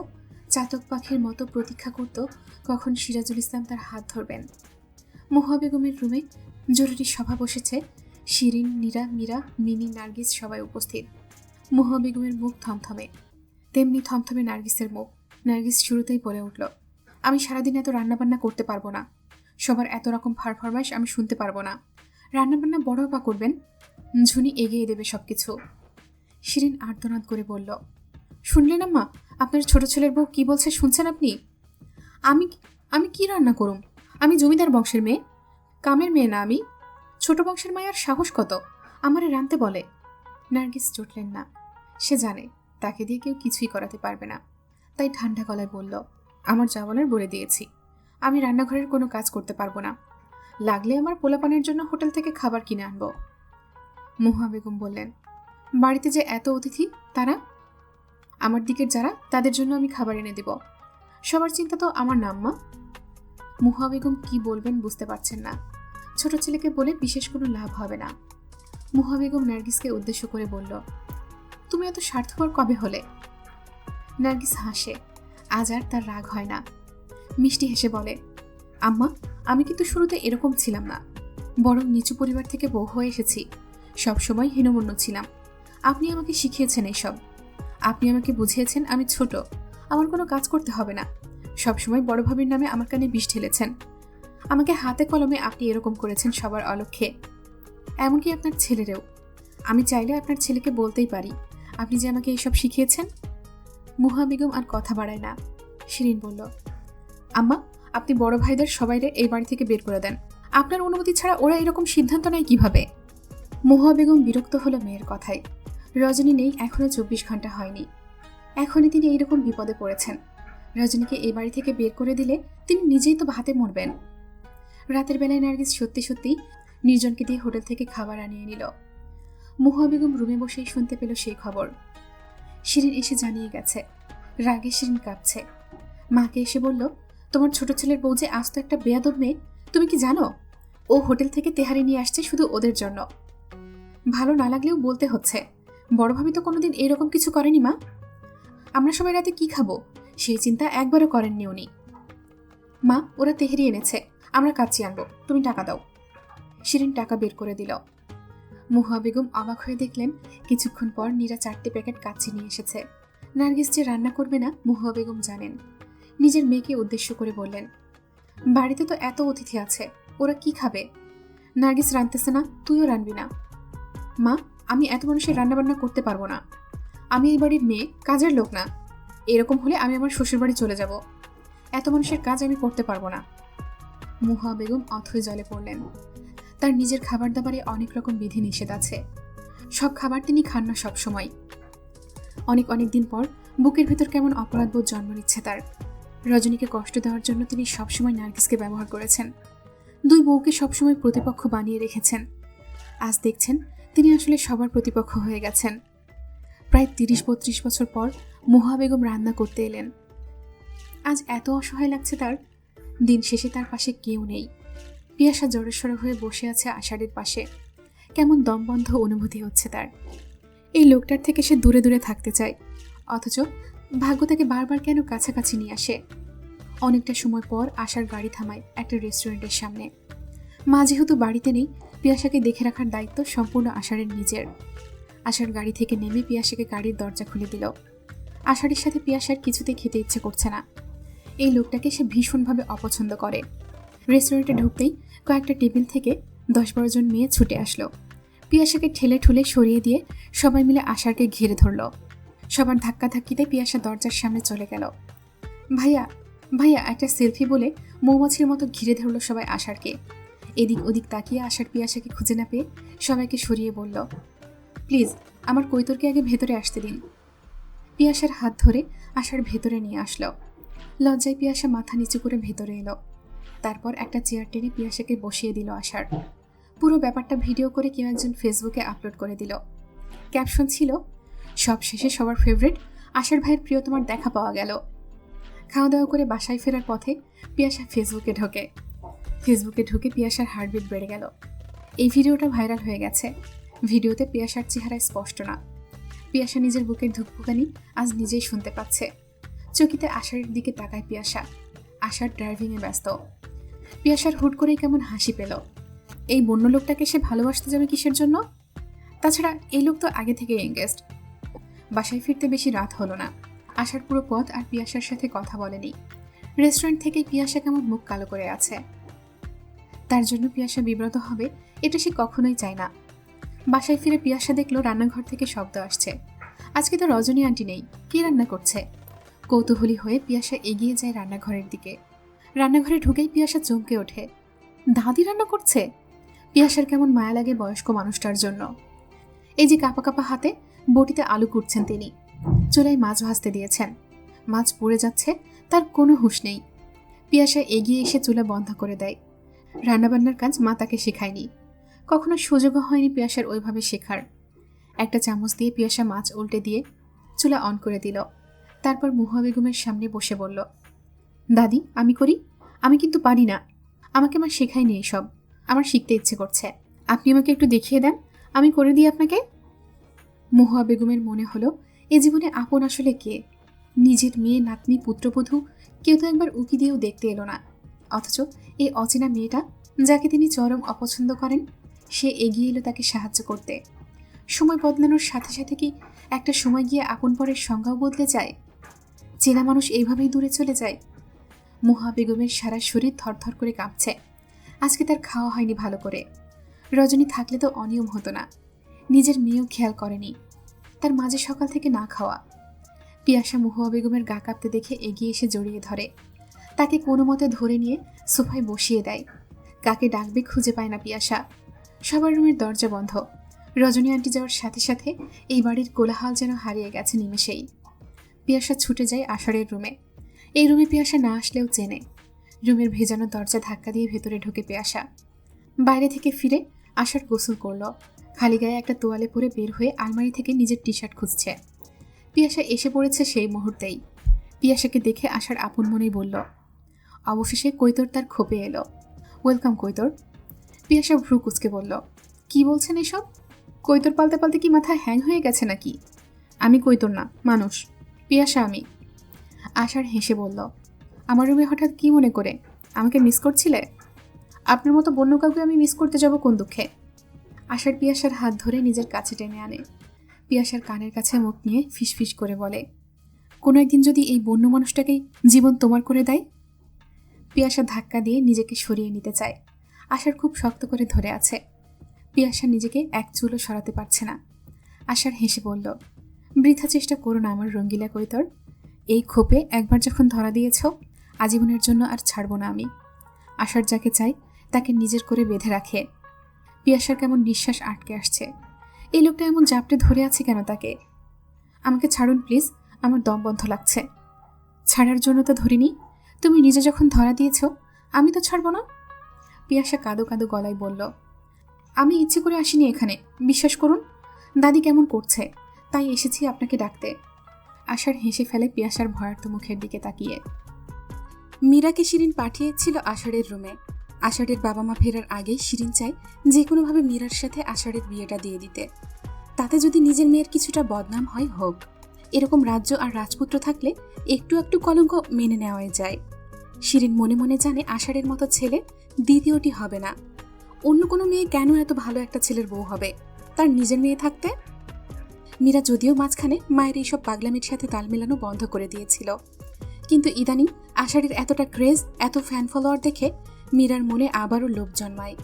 চাতক পাখির মতো প্রতীক্ষা করত কখন সিরাজুল ইসলাম তার হাত ধরবেন। মুহা বেগমের রুমে জরুরি সভা বসেছে। শিরিন, নীরা, মীরা, মিনি, নার্গিস সবাই উপস্থিত। মুহা বেগমের মুখ থমথমে, তেমনি থমথমে নার্গিসের মুখ। নার্গিস শুরুতেই বলে উঠল আমি সারাদিন এত রান্নাবান্না করতে পারবো না, সবার এত রকম ফারফরমাইশ আমি শুনতে পারবো না। রান্নাবান্না বড় বা করবেন, ঝুনি এগিয়ে দেবে সবকিছু। শিরিন আর্তনাদ করে বলল শুনলেন আম্মা, আপনার ছোট ছেলের বউ কি বলছে শুনছেন আপনি? আমি আমি কি রান্না করুম? আমি জমিদার বংশের মেয়ে, কামের মেয়ে না আমি। ছোট বংশের মায়ের সাহস কত আমারে রাঁধতে বলে। নার্গিস চটলেন না, সে জানে তাকে দিয়ে কেউ কিছুই করাতে পারবে না, তাই ঠান্ডা গলায় বলল আমার যা বলার বলে দিয়েছি, আমি রান্নাঘরের কোনো কাজ করতে পারবো না, লাগলে আমার পোলাপানের জন্য হোটেল থেকে খাবার কিনে আনবো। মুহা বেগম বললেন বাড়িতে যে এত অতিথি, তারা আমার দিকের যারা, তাদের জন্য আমি খাবার এনে দেব, সবার চিন্তা তো আমার নাম। মা মুহা বেগম কি বলবেন বুঝতে পারছেন না। ছোট ছেলেকে বলে বিশেষ কোনো লাভ হবে না। মুহা বেগম নার্গিসকে উদ্দেশ্য করে বলল তুমি এত স্বার্থপর কবে হলে? নার্গিস হাসে, আজ আর তার রাগ হয় না। মিষ্টি হেসে বলে আম্মা, আমি কিন্তু শুরুতে এরকম ছিলাম না, বরং নিচু পরিবার থেকে বউ হয়ে এসেছি। সবসময় হীনমন্য ছিলাম, আপনি আমাকে শিখিয়েছেন এইসব। আপনি আমাকে বুঝিয়েছেন আমি ছোট, আমার কোনো কাজ করতে হবে না। সবসময় বড় ভাবির নামে আমার কানে বিষ ঢেলেছেন। আমাকে হাতে কলমে আপনি এরকম করেছেন সবার অলক্ষ্যে, এমনকি আপনার ছেলেরেও। আমি চাইলে আপনার ছেলেকে বলতেই পারি আপনি যে আমাকে এইসব শিখিয়েছেন। মুহা বেগম আর কথা বাড়ায় না। শিরিন বলল আম্মা, আপনি বড় ভাইদের সবাইরে এই বাড়ি থেকে বের করে দেন, আপনার অনুমতি ছাড়া ওরা এরকম সিদ্ধান্ত নেয় কিভাবে? মুহা বেগম বিরক্ত হলো মেয়ের কথায়। রজনী নেই, এখনো 24 ঘন্টা হয়নি, এখনই তিনি এইরকম বিপদে পড়েছেন। রজনীকে এই বাড়ি থেকে বের করে দিলে তিনি নিজেই তো ভাতে মরবেন। রাতের বেলায় নার্গিস সত্যি সত্যি নির্জনকে দিয়ে হোটেল থেকে খাবার আনিয়ে নিল। মুহা বেগম রুমে বসেই শুনতে পেল সেই খবর। শিরিন এসে জানিয়ে গেছে। রাগে শিরিন কাঁপছে। মাকে এসে বলল তোমার ছোট ছেলের বউ যে আজ তো একটা বেয়াদব মেয়ে, তুমি কি জানো? ও হোটেল থেকে তেহারি নিয়ে আসছে শুধু ওদের জন্য। ভালো না লাগলেও বলতে হচ্ছে, বড় ভাবি তো কোনোদিন এরকম কিছু করেনি। মা, আমরা সবাই রাতে কি খাবো সেই চিন্তা একবারও করেননি উনি। মা, ওরা তেহারি এনেছে, আমরা কাচ্চি আনবো, তুমি টাকা দাও। শিরিন টাকা বের করে দিল। মুহা বেগম অবাক হয়ে দেখলেন কিছুক্ষণ পর নীরা 4টে প্যাকেট কাচ্চি নিয়ে এসেছে। নার্গিস যে রান্না করবে না মুহা বেগম জানেন। নিজের মেয়েকে উদ্দেশ্য করে বললেন বাড়িতে তো এত অতিথি আছে, ওরা কি খাবে? নার্গিস রাঁধতেছে না, তুইও রাঁধবি না। মা, আমি এত মানুষের রান্নাবান্না করতে পারবো না, আমি এই বাড়ির মেয়ে, কাজের লোক না। এরকম হলে আমি আমার শ্বশুর বাড়ি চলে যাব, এত মানুষের কাজ আমি করতে পারবো না। মুহা বেগম অথই জলে পড়লেন। তার নিজের খাবার দাবারে অনেক রকম বিধি নিষেধ আছে, সব খাবার তিনি খান না সব সময়। অনেক দিন পর বুকের ভেতর কেমন অপরাধবোধ জন্ম নিচ্ছে তার। রজনীকে কষ্ট দেওয়ার জন্য তিনি সবসময় নার্গিসকে ব্যবহার করেছেন, দুই বউকে সবসময় প্রতিপক্ষ বানিয়ে রেখেছেন। আজ দেখছেন তিনি আসলে সবার প্রতিপক্ষ হয়ে গেছেন। প্রায় 30-32 বছর পর মুহা বেগম রান্না করতে এলেন। আজ এত অসহায় লাগছে তার। দিন শেষে তার পাশে কেউ নেই। পিয়াসা জড়সড় হয়ে বসে আছে আষাঢ়ের পাশে। কেমন দমবন্ধ অনুভূতি হচ্ছে তার। এই লোকটার থেকে সে দূরে দূরে থাকতে চায়, অথচ ভাগ্য তাকে বারবার কেন কাছাকাছি নিয়ে আসে। অনেকটা সময় পর আশার গাড়ি থামায় একটা রেস্টুরেন্টের সামনে। মা যেহেতু বাড়িতে নেই, পিয়াসাকে দেখে রাখার দায়িত্ব সম্পূর্ণ আষাঢ়ের নিজের। আশার গাড়ি থেকে নেমে পিয়াসাকে গাড়ির দরজা খুলে দিল। আষাঢ়ের সাথে পিয়াসার কিছুতেই খেতে ইচ্ছে করছে না। এই লোকটাকে সে ভীষণভাবে অপছন্দ করে। রেস্টুরেন্টে ঢুকতেই কয়েকটা টেবিল থেকে 10-12 জন মেয়ে ছুটে আসলো। পিয়াসাকে ঠেলে ঠুলে সরিয়ে দিয়ে সবাই মিলে আশারকে ঘিরে ধরল। সবার ধাক্কাধাক্কিতে পিয়াসা দরজার সামনে চলে গেল। ভাইয়া ভাইয়া একটা সেলফি বলে মৌমাছির মতো ঘিরে ধরল সবাই আশারকে। এদিক ওদিক তাকিয়ে আশার পিয়াসাকে খুঁজে না পেয়ে সবাইকে সরিয়ে বলল, প্লিজ আমার কৈতরকে আগে ভেতরে আসতে দিন। পিয়াসার হাত ধরে আশার ভেতরে নিয়ে আসলো। লজ্জায় পিয়াসা মাথা নিচু করে ভেতরে এলো। তারপর একটা চেয়ার টেনে পিয়াসাকে বসিয়ে দিল আশার। পুরো ব্যাপারটা ভিডিও করে কেউ একজন ফেসবুকে আপলোড করে দিল। ক্যাপশন ছিল, সব শেষে সবার ফেভারিট আশার ভাইয়ের প্রিয়তমার দেখা পাওয়া গেল। খাওয়া দাওয়া করে বাসায় ফেরার পথে পিয়াসা ফেসবুকে ঢুকে পিয়াসার হার্টবিট বেড়ে গেল। এই ভিডিওটা ভাইরাল হয়ে গেছে। ভিডিওতে পিয়াসার চেহারা স্পষ্ট না। পিয়াসা নিজের বুকের ধুকপুকানি আজ নিজেই শুনতে পাচ্ছে। চকিতে আশার দিকে তাকায় পিয়াসা। আশার ড্রাইভিংয়ে ব্যস্ত। পিয়াসার হুট করেই কেমন হাসি পেল। এই বন্য লোকটাকে সে ভালোবাসতে যাবে কিসের জন্য? তাছাড়া এই লোক তো আগে থেকে এঙ্গেজড। বাসায় ফিরতে বেশি রাত হলো না। আশার পুরো পথ আর পিয়াসার সাথে কথা বলেনি। রেস্টুরেন্ট থেকে পিয়াসা কেমন মুখ কালো করে আছে। তার জন্য পিয়াসা বিব্রত হবে এটা সে কখনোই চায় না। বাসায় ফিরে পিয়াসা দেখলো রান্নাঘর থেকে শব্দ আসছে। আজকে তো রজনী আন্টি নেই, কে রান্না করছে? কৌতূহলী হয়ে পিয়াসা এগিয়ে যায় রান্নাঘরের দিকে। রান্নাঘরে ঢুকেই পিয়াসা চমকে ওঠে। দাদি রান্না করছে? পিয়াসার কেমন মায়া লাগে বয়স্ক মানুষটার জন্য। এই যে কাঁপা কাঁপা হাতে বটিতে আলু কুটছেন তিনি। চুলায় মাছ ভাজতে দিয়েছেন। মাছ পুড়ে যাচ্ছে, তার কোনো হুঁশ নেই। পিয়াসা এগিয়ে এসে চুলা বন্ধ করে দেয়। রান্নাবান্নার কাজ মা তাকে শেখায়নি, কখনো সুযোগও হয়নি পিয়াসার ওইভাবে শেখার। একটা চামচ দিয়ে পিয়াসা মাছ উল্টে দিয়ে চুলা অন করে দিল। তারপর মুহা বেগমের সামনে বসে বলল, দাদি আমি করি? আমি কিন্তু পারি না, আমাকে মা শেখায়নি এসব। আমার শিখতে ইচ্ছে করছে, আপনি আমাকে একটু দেখিয়ে দেন, আমি করে দিই আপনাকে। মুহা বেগমের মনে হলো এ জীবনে আপন আসলে কে। নিজের মেয়ে, নাতনি, পুত্রবধূ কেউ তো একবার উকি দিয়েও দেখতে এলো না। অথচ এই অচেনা মেয়েটা, যাকে তিনি চরম অপছন্দ করেন, সে এগিয়ে এলো তাকে সাহায্য করতে। সময় বদলানোর সাথে সাথে কি একটা সময় গিয়ে আপন পরের সংজ্ঞাও বদলে যায়? চেনা মানুষ এইভাবেই দূরে চলে যায়। মুহা বেগমের সারা শরীর থরথর করে কাঁপছে। আজকে তার খাওয়া হয়নি ভালো করে। রজনী থাকলে তো অনিয়ম হতো না। নিজের মেয়েও খেয়াল করেনি, তার মাঝে সকাল থেকে না খাওয়া। পিয়াসা মুহা বেগমের গা কাঁপতে দেখে এগিয়ে এসে জড়িয়ে ধরে। তাকে কোনো মতে ধরে নিয়ে সোফায় বসিয়ে দেয়। কাকে ডাকবে খুঁজে পায় না পিয়াসা। সবার রুমের দরজা বন্ধ। রজনী আন্টি যাওয়ার সাথে সাথে এই বাড়ির কোলাহল যেন হারিয়ে গেছে নিমেষেই। পিয়াসা ছুটে যায় আষাঢ়ের রুমে। এই রুমে পিয়াসা না আসলেও চেনে। রুমের ভেজানো দরজা ধাক্কা দিয়ে ভেতরে ঢোকে পিয়াসা। বাইরে থেকে ফিরে আশার গোসল করল। খালি গায়ে একটা তোয়ালে পরে বের হয়ে আলমারি থেকে নিজের টি শার্ট খুঁজছে। পিয়াসা এসে পড়েছে সেই মুহূর্তেই। পিয়াসাকে দেখে আশার আপন মনেই বলল, অবশেষে কৈতর তার খোপে এলো। ওয়েলকাম কৈতর। পিয়াসা ভ্রু কুচকে বলল, কি বলছেন এসব? কৈতর পালতে পালতে কি মাথা হ্যাং হয়ে গেছে নাকি? আমি কৈতর না, মানুষ। পিয়াসা আমি। আশার হেসে বলল, আমার রুমে হঠাৎ কি মনে করে? আমাকে মিস করছিলে? আপনার মতো বন্য কাউকে আমি মিস করতে যাব কোন দুঃখে? আশার পিয়াসার হাত ধরে নিজের কাছে টেনে আনে। পিয়াসার কানের কাছে মুখ নিয়ে ফিসফিস করে বলে, কোনো একদিন যদি এই বন্য মানুষটাকেই জীবন তোমার করে দেয়? পিয়াসা ধাক্কা দিয়ে নিজেকে সরিয়ে নিতে চায়। আশার খুব শক্ত করে ধরে আছে। পিয়াসা নিজেকে এক চুলও সরাতে পারছে না। আশার হেসে বলল, বৃথা চেষ্টা করো না আমার রঙ্গিলা কৈতর। এই খোপে একবার যখন ধরা দিয়েছ, আজীবনের জন্য আর ছাড়ব না আমি। আশার যাকে চাই তাকে নিজের করে বেঁধে রাখে। পিয়াসার কেমন নিঃশ্বাস আটকে আসছে। এই লোকটা এমন জাপটে ধরে আছে কেন তাকে? আমাকে ছাড়ুন প্লিজ, আমার দম বন্ধ লাগছে। ছাড়ার জন্য তো ধরিনি, তুমি নিজে যখন ধরা দিয়েছ আমি তো ছাড়ব না। পিয়াসা কাঁদো কাঁদো গলায় বলল, আমি ইচ্ছে করে আসিনি এখানে, বিশ্বাস করুন। দাদি কেমন করছে, তাই এসেছি আপনাকে ডাকতে। আশার হেসে ফেলে পিয়াসার ভয়ার্ত মুখের দিকে তাকিয়ে। মীরাকে শিরিন পাঠিয়েছিল আষাঢ়ের রুমে। আষাঢ়ের বাবা মা ফেরার আগেই শিরিন চায় যে কোনোভাবে মীরার সাথে আষাঢ়ের বিয়েটা দিয়ে দিতে। তাতে যদি নিজের মেয়ের কিছুটা বদনাম হয় হোক। এরকম রাজ্য আর রাজপুত্র থাকলে একটু একটু কলঙ্ক মেনে নেওয়াই যায়। শিরিন মনে মনে জানে আষাঢ়ের মতো ছেলে দ্বিতীয়টি হবে না। অন্য কোনো মেয়ে কেন এত ভালো একটা ছেলের বউ হবে তার নিজের মেয়ে থাকতে? মীরা যদিও মাঝখানে মায়ের এইসব পাগলামির সাথে তাল মেলানো বন্ধ করে দিয়েছিল, কিন্তু ইদানিং আষাঢ়ের এতটা ক্রেজ, এত ফ্যান ফলোয়ার দেখে মীরার মনে আবারও লোভ জন্মায়।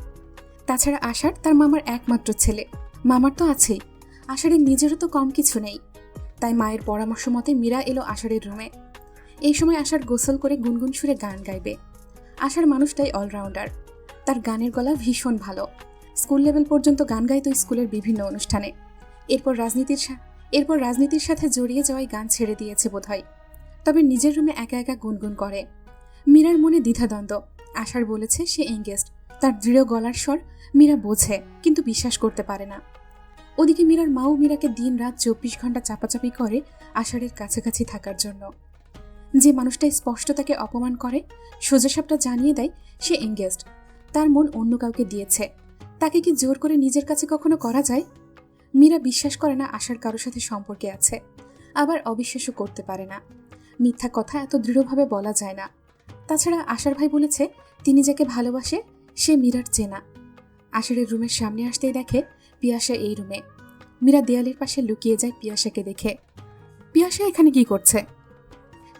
তাছাড়া আষাঢ় তার মামার একমাত্র ছেলে, মামার তো আছেই, আষাঢ়ের নিজেরও তো কম কিছু নেই। তাই মায়ের পরামর্শ মতে মীরা এলো আষাঢ়ের রুমে। এই সময় আষাঢ় গোসল করে গুনগুন সুরে গান গাইবে। আষাঢ় মানুষটাই অলরাউন্ডার, তার গানের গলা ভীষণ ভালো। স্কুল লেভেল পর্যন্ত গান গাইতো স্কুলের বিভিন্ন অনুষ্ঠানে। এরপর রাজনীতির সাথে জড়িয়ে যাওয়ায় গান ছেড়ে দিয়েছে বোধহয়। তবে নিজের রুমে একা একা গুনগুন করে। মীরার মনে দ্বিধাদ্বন্দ্ব। আষাঢ় বলেছে সে এঙ্গেজড, তার দৃঢ় গলার স্বর মীরা বোঝে, কিন্তু বিশ্বাস করতে পারে না। ওদিকে মীরার মাও মীরাকে দিন রাত 24 ঘন্টা চাপাচাপি করে আষাঢ়ের কাছাকাছি থাকার জন্য। যে মানুষটা স্পষ্ট তাকে অপমান করে, সোজাসাপটা জানিয়ে দেয় সে এঙ্গেজড, তার মন অন্য কাউকে দিয়েছে, তাকে কি জোর করে নিজের কাছে কখনো করা যায়? মীরা বিশ্বাস করে না আষাঢ় কারোর সাথে সম্পর্কে আছে, আবার অবিশ্বাসও করতে পারে না। মিথ্যা কথা এত দৃঢ়ভাবে বলা যায় না। তাছাড়া আষাঢ় ভাই বলেছে তিনি যাকে ভালোবাসে সে মীরার চেনা। আষাঢ়ের রুমের সামনে আসতেই দেখে পিয়াসা এই রুমে। মীরা দেয়ালের পাশে লুকিয়ে যায় পিয়াসাকে দেখে। পিয়াসা এখানে কি করছে?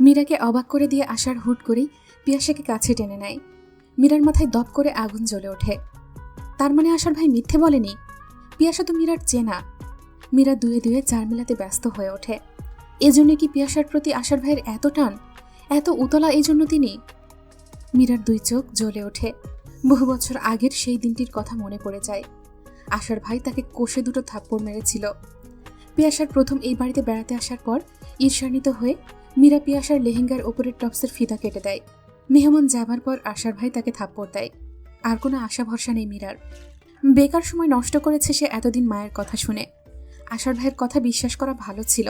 মীরাকে অবাক করে দিয়ে আষাঢ় হুট করেই পিয়াসাকে কাছে টেনে নেয়। মীরার মাথায় দপ করে আগুন জ্বলে ওঠে। তার মানে আষাঢ় ভাই মিথ্যে বলেনি? পিয়াসা তো মীরার চেনা। মীরা দুয়ে দুয়ে চার মেলাতে ব্যস্ত হয়ে ওঠে। এজন্য কি পিয়াসার প্রতি আষাঢ় ভাইয়ের এত টান, এত উতলা? এই জন্য তিনি? মীরার দুই চোখ জ্বলে ওঠে। বহু বছর আগের সেই দিনটির কথা মনে পড়ে যায়। আষাঢ় ভাই তাকে কষে দুটো থাপ্পড় মেরেছিল। পিয়াসার প্রথম এই বাড়িতে বেড়াতে আসার পর ঈর্ষান্বিত হয়ে মীরা পিয়াসার লেহেঙ্গার ওপরের টপসের ফিতা কেটে দেয়। মেহমান যাবার পর আষাঢ় ভাই তাকে থাপ্পড় দেয়। আর কোনো আশা ভরসা নেই মীরার। বেকার সময় নষ্ট করেছে সে এতদিন মায়ের কথা শুনে। আষাঢ় ভাইয়ের কথা বিশ্বাস করা ভালো ছিল,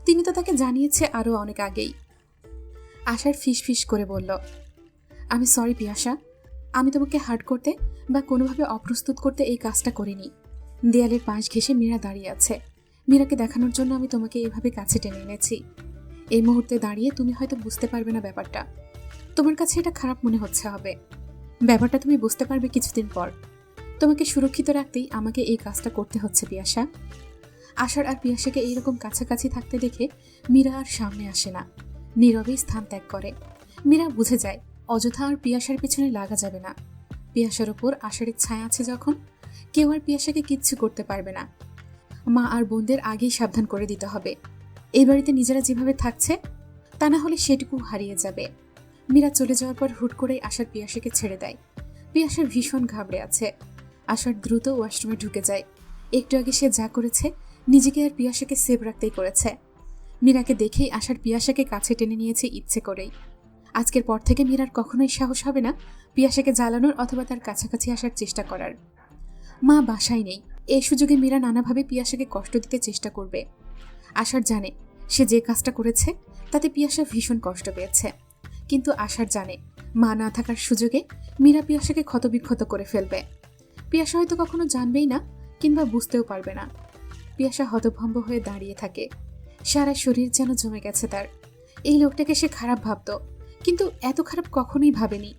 তিনি তো তাকে জানিয়েছে আরও অনেক আগেই। আষাঢ় ফিস ফিস করে বলল, আমি সরি পিয়াসা, আমি তোমাকে হার্ট করতে বা কোনোভাবে অপ্রস্তুত করতে এই কাজটা করিনি। দেয়ালের পাশ ঘেঁষে মীরা দাঁড়িয়ে আছে। মীরাকে দেখানোর জন্য আমি তোমাকে এভাবে কাছে টেনে এনেছি। এই মুহূর্তে দাঁড়িয়ে তুমি হয়তো বুঝতে পারবে না ব্যাপারটা, তোমার কাছে এটা খারাপ মনে হচ্ছে হবে। ব্যাপারটা তুমি বুঝতে পারবে কিছুদিন পর। তোমাকে সুরক্ষিত রাখতেই আমাকে এই কাজটা করতে হচ্ছে পিয়াসা। আষাঢ় আর পিয়াসাকে এইরকম কাছাকাছি থাকতে দেখে মীরা আর সামনে আসে না, নীরবেই স্থান ত্যাগ করে। মীরা বুঝে যায় অযথা আর পিয়াসার পিছনে লাগা যাবে না। পিয়াসার ওপর আষাঢ়ের ছায়া আছে যখন, কেউ আর পিয়াসাকে কিচ্ছু করতে পারবে না। মা আর বোনদের আগেই সাবধান করে দিতে হবে। এই বাড়িতে নিজেরা যেভাবে থাকছে তা না হলে সেটুকু হারিয়ে যাবে। মীরা চলে যাওয়ার পর হুট করেই আষাঢ় পিয়াসাকে ছেড়ে দেয়। পিয়াসার ভীষণ ঘাবড়ে আছে। আষাঢ় দ্রুত ওয়াশরুমে ঢুকে যায়। একটু আগে সে যা করেছে নিজেকে আর পিয়াসাকে সেভ রাখতেই করেছে। মীরাকে দেখেই আষাঢ় পিয়াসাকে কাছে টেনে নিয়েছে ইচ্ছে করেই। আজকের পর থেকে মীরার কখনোই সাহস হবে না পিয়াসাকে জ্বালানোর অথবা তার কাছাকাছি আসার চেষ্টা করার। মা বাসায় নেই, এই সুযোগে মীরা নানাভাবে পিয়াসাকে কষ্ট দিতে চেষ্টা করবে। আষাঢ় জানে সে যে কাজটা করেছে তাতে পিয়াসা ভীষণ কষ্ট পেয়েছে, কিন্তু আষাঢ় জানে মা না থাকার সুযোগে মীরা পিয়াসাকে ক্ষতবিক্ষত করে ফেলবে। পিয়াসা হয়তো কখনো জানবেই না কিংবা বুঝতেও পারবে না। পিয়াসা হতভম্ব হয়ে দাঁড়িয়ে থাকে। সারা শরীর যেন জমে গেছে তার। এই লোকটাকে সে খারাপ ভাবত, কিন্তু এত খারাপ কখনোই ভাবেনি।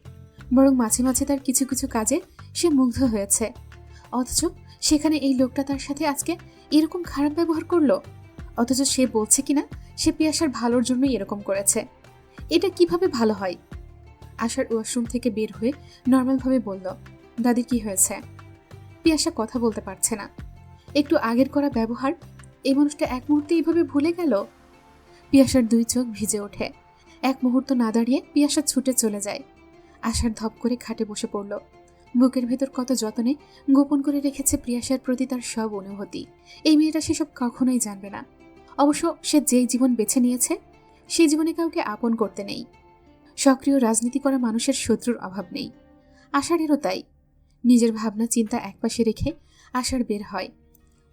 বরং মাঝে মাঝে তার কিছু কিছু কাজে সে মুগ্ধ হয়েছে। অথচ সেখানে এই লোকটা তার সাথে আজকে এরকম খারাপ ব্যবহার করলো। অথচ সে বলছে কিনা সে পিয়াসার ভালোর জন্যই এরকম করেছে। এটা কিভাবে ভালো হয়? আষাঢ় ওয়াশরুম থেকে বের হয়ে নর্মালভাবে বলল, দাদির কি হয়েছে? পিয়াসা কথা বলতে পারছে না। একটু আগের করা ব্যবহার এই মানুষটা এক মুহূর্তে এইভাবে ভুলে গেল। পিয়াসার দুই চোখ ভিজে ওঠে। এক মুহূর্ত না দাঁড়িয়ে পিয়াসা ছুটে চলে যায়। আষাঢ় ধপ করে খাটে বসে পড়ল। বুকের ভেতর কত যত্নে গোপন করে রেখেছে পিয়াসার প্রতি তার সব অনুভূতি। এই মেয়েটা সেসব কখনোই জানবে না। অবশ্য সে যেই জীবন বেছে নিয়েছে সেই জীবনে কাউকে আপন করতে নেই। সক্রিয় রাজনীতি করা মানুষের শত্রুর অভাব নেই। আষাঢ়েরও তাই। নিজের ভাবনা চিন্তা একপাশে রেখে আষাঢ় বের হয়।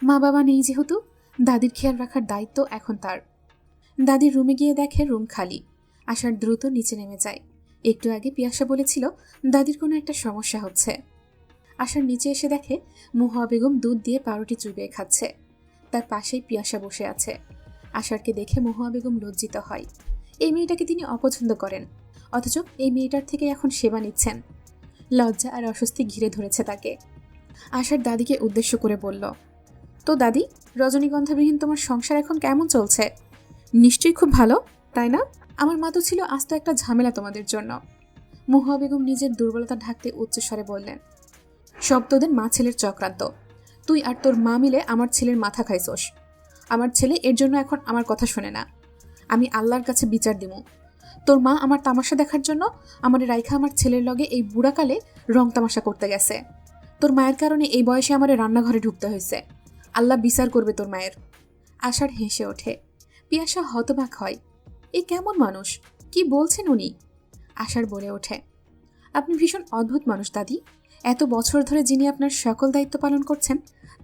মা বাবা নেই যেহেতু দাদির খেয়াল রাখার দায়িত্ব এখন তার। দাদির রুমে গিয়ে দেখে রুম খালি। আষাঢ় দ্রুত নিচে নেমে যায়। একটু আগে পিয়াসা বলেছিল দাদির কোনো একটা সমস্যা হচ্ছে। আশার নিচে এসে দেখে মুহা বেগম দুধ দিয়ে পাউরুটি চুবিয়ে খাচ্ছে। তার পাশেই পিয়াসা বসে আছে। আশারকে দেখে মুহা বেগম লজ্জিত হয়। এই মেয়েটাকে তিনি অপছন্দ করেন, অথচ এই মেয়েটার থেকে এখন সেবা নিচ্ছেন। লজ্জা আর অস্বস্তি ঘিরে ধরেছে তাকে। আশার দাদিকে উদ্দেশ্য করে বলল, তো দাদি, রজনীগন্ধাবিহীন তোমার সংসার এখন কেমন চলছে? নিশ্চয়ই খুব ভালো, তাই না? আমার মা তো ছিল আস্ত একটা ঝামেলা তোমাদের জন্য। মুহা বেগম নিজের দুর্বলতা ঢাকতে উচ্চস্বরে বললেন, সব তোদের মা ছেলের চক্রান্ত। তুই আর তোর মা মিলে আমার ছেলের মাথা খাইছোস। আমার ছেলে এর জন্য এখন আমার কথা শোনে না। আমি আল্লাহর কাছে বিচার দিব। তোর মা আমার তামাশা দেখার জন্য আমার রাইখা আমার ছেলের লগে এই বুড়াকালে রং তামাশা করতে গেছে। তোর মায়ের কারণে এই বয়সে আমার রান্নাঘরে ঢুকতে হয়েছে। আল্লাহ বিচার করবে তোর মায়ের। আশার হেসে ওঠে। পিয়াসা হতবাক হয়, এ কেমন মানুষ, কি বলছেন উনি? আশার বলে ওঠে, আপনি ভীষণ অদ্ভুত মানুষ দাদি। এত বছর ধরে যিনি আপনার সকল দায়িত্ব পালন করছেন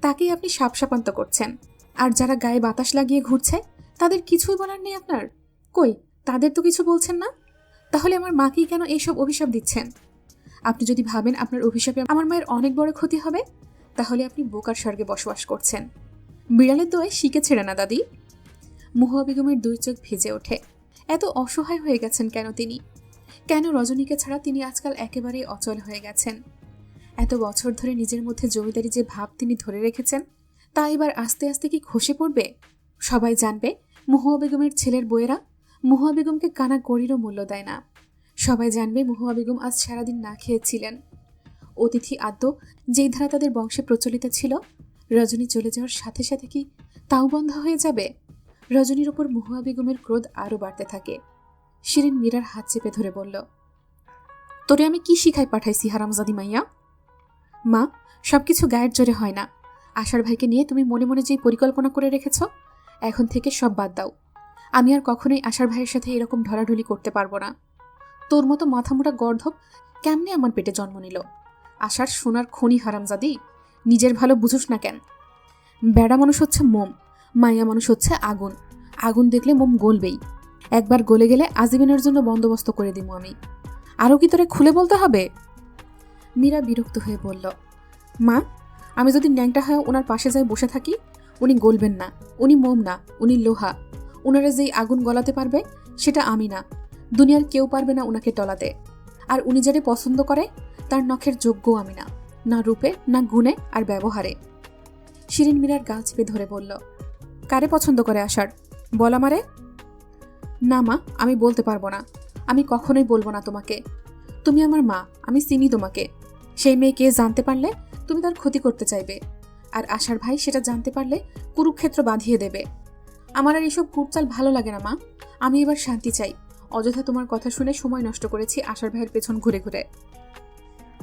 তাকেই আপনি সাপসাপান্ত করছেন। আর যারা গায়ে বাতাস লাগিয়ে ঘুরছে তাদের কিছুই বলার নেই আপনার? কই, তাদের তো কিছু বলছেন না। তাহলে আমার মাকেই কেন এইসব অভিশাপ দিচ্ছেন? আপনি যদি ভাবেন আপনার অভিশাপে আমার মায়ের অনেক বড় ক্ষতি হবে, তাহলে আপনি বোকার স্বর্গে বসবাস করছেন। বিড়ালের দোয়ে শিকে ছেড়ে না দাদি। মুহা বেগমের দুই চোখ ভিজে ওঠে। এত অসহায় হয়ে গেছেন কেন তিনি? কেন রজনীকে ছাড়া তিনি আজকাল একেবারেই অচল হয়ে গেছেন? এত বছর ধরে নিজের মধ্যে জমিদারি যে ভাব তিনি ধরে রেখেছেন, তা এবার আস্তে আস্তে কি খসে পড়বে? সবাই জানবে মুহা বেগমের ছেলের বউয়েরা মুহা বেগমকে কানা কড়িরও মূল্য দেয় না। সবাই জানবে মুহা বেগম আজ সারাদিন না খেয়েছিলেন। অতিথি আদ্য যেই ধারা তাদের বংশে প্রচলিত ছিল, রজনী চলে যাওয়ার সাথে সাথে কি তাও বন্ধ হয়ে যাবে? রজনীর ওপর মুহা বেগমের ক্রোধ আরও বাড়তে থাকে। শিরিন মীরার হাত চেপে ধরে বলল, তোরে আমি কি শিখাই পাঠাইছি হারামজাদি মাইয়া? মা, সবকিছু গায়ের জোরে হয় না। আশার ভাইকে নিয়ে তুমি মনে মনে যেই পরিকল্পনা করে রেখেছ, এখন থেকে সব বাদ দাও। আমি আর কখনোই আশার ভাইয়ের সাথে এরকম ঢলাঢলি করতে পারবো না। তোর মতো মাথামোটা গর্ধব কেমনে আমার পেটে জন্ম নিল? আশার সোনার খনি হারামজাদি, নিজের ভালো বুঝোস না কেন? বেড়া মানুষ হচ্ছে মোম, মাইয়া মানুষ হচ্ছে আগুন। আগুন দেখলে মোম গলবেই। একবার গলে গেলে আজীবনের জন্য বন্দোবস্ত করে দিব আমি। আরও কি তোরে খুলে বলতে হবে? মীরা বিরক্ত হয়ে বলল, মা, আমি যদি ন্যাংটা হয়ে ওনার পাশে যাই বসে থাকি, উনি গলবেন না। উনি মোম না, উনি লোহা। ওনারা যেই আগুন গলাতে পারবে সেটা আমি না। দুনিয়ার কেউ পারবে না ওনাকে টলাতে। আর উনি যারে পছন্দ করে তার নখের যোগ্য আমি না, না রূপে, না গুণে আর ব্যবহারে। শিরিন মীরার গা চেপে ধরে বলল, কারে পছন্দ করে আশার? বল আমারে। না মা, আমি বলতে পারবো না। আমি কখনোই বলবো না তোমাকে। তুমি আমার মা, আমি চিনি তোমাকে। সেই মেয়েকে জানতে পারলে তুমি তার ক্ষতি করতে চাইবে, আর আশার ভাই সেটা জানতে পারলে কুরুক্ষেত্র বাঁধিয়ে দেবে। আমার আর এইসব কুটচাল ভালো লাগে না মা। আমি এবার শান্তি চাই। অযথা তোমার কথা শুনে সময় নষ্ট করেছি আশার ভাইয়ের পেছন ঘুরে ঘুরে।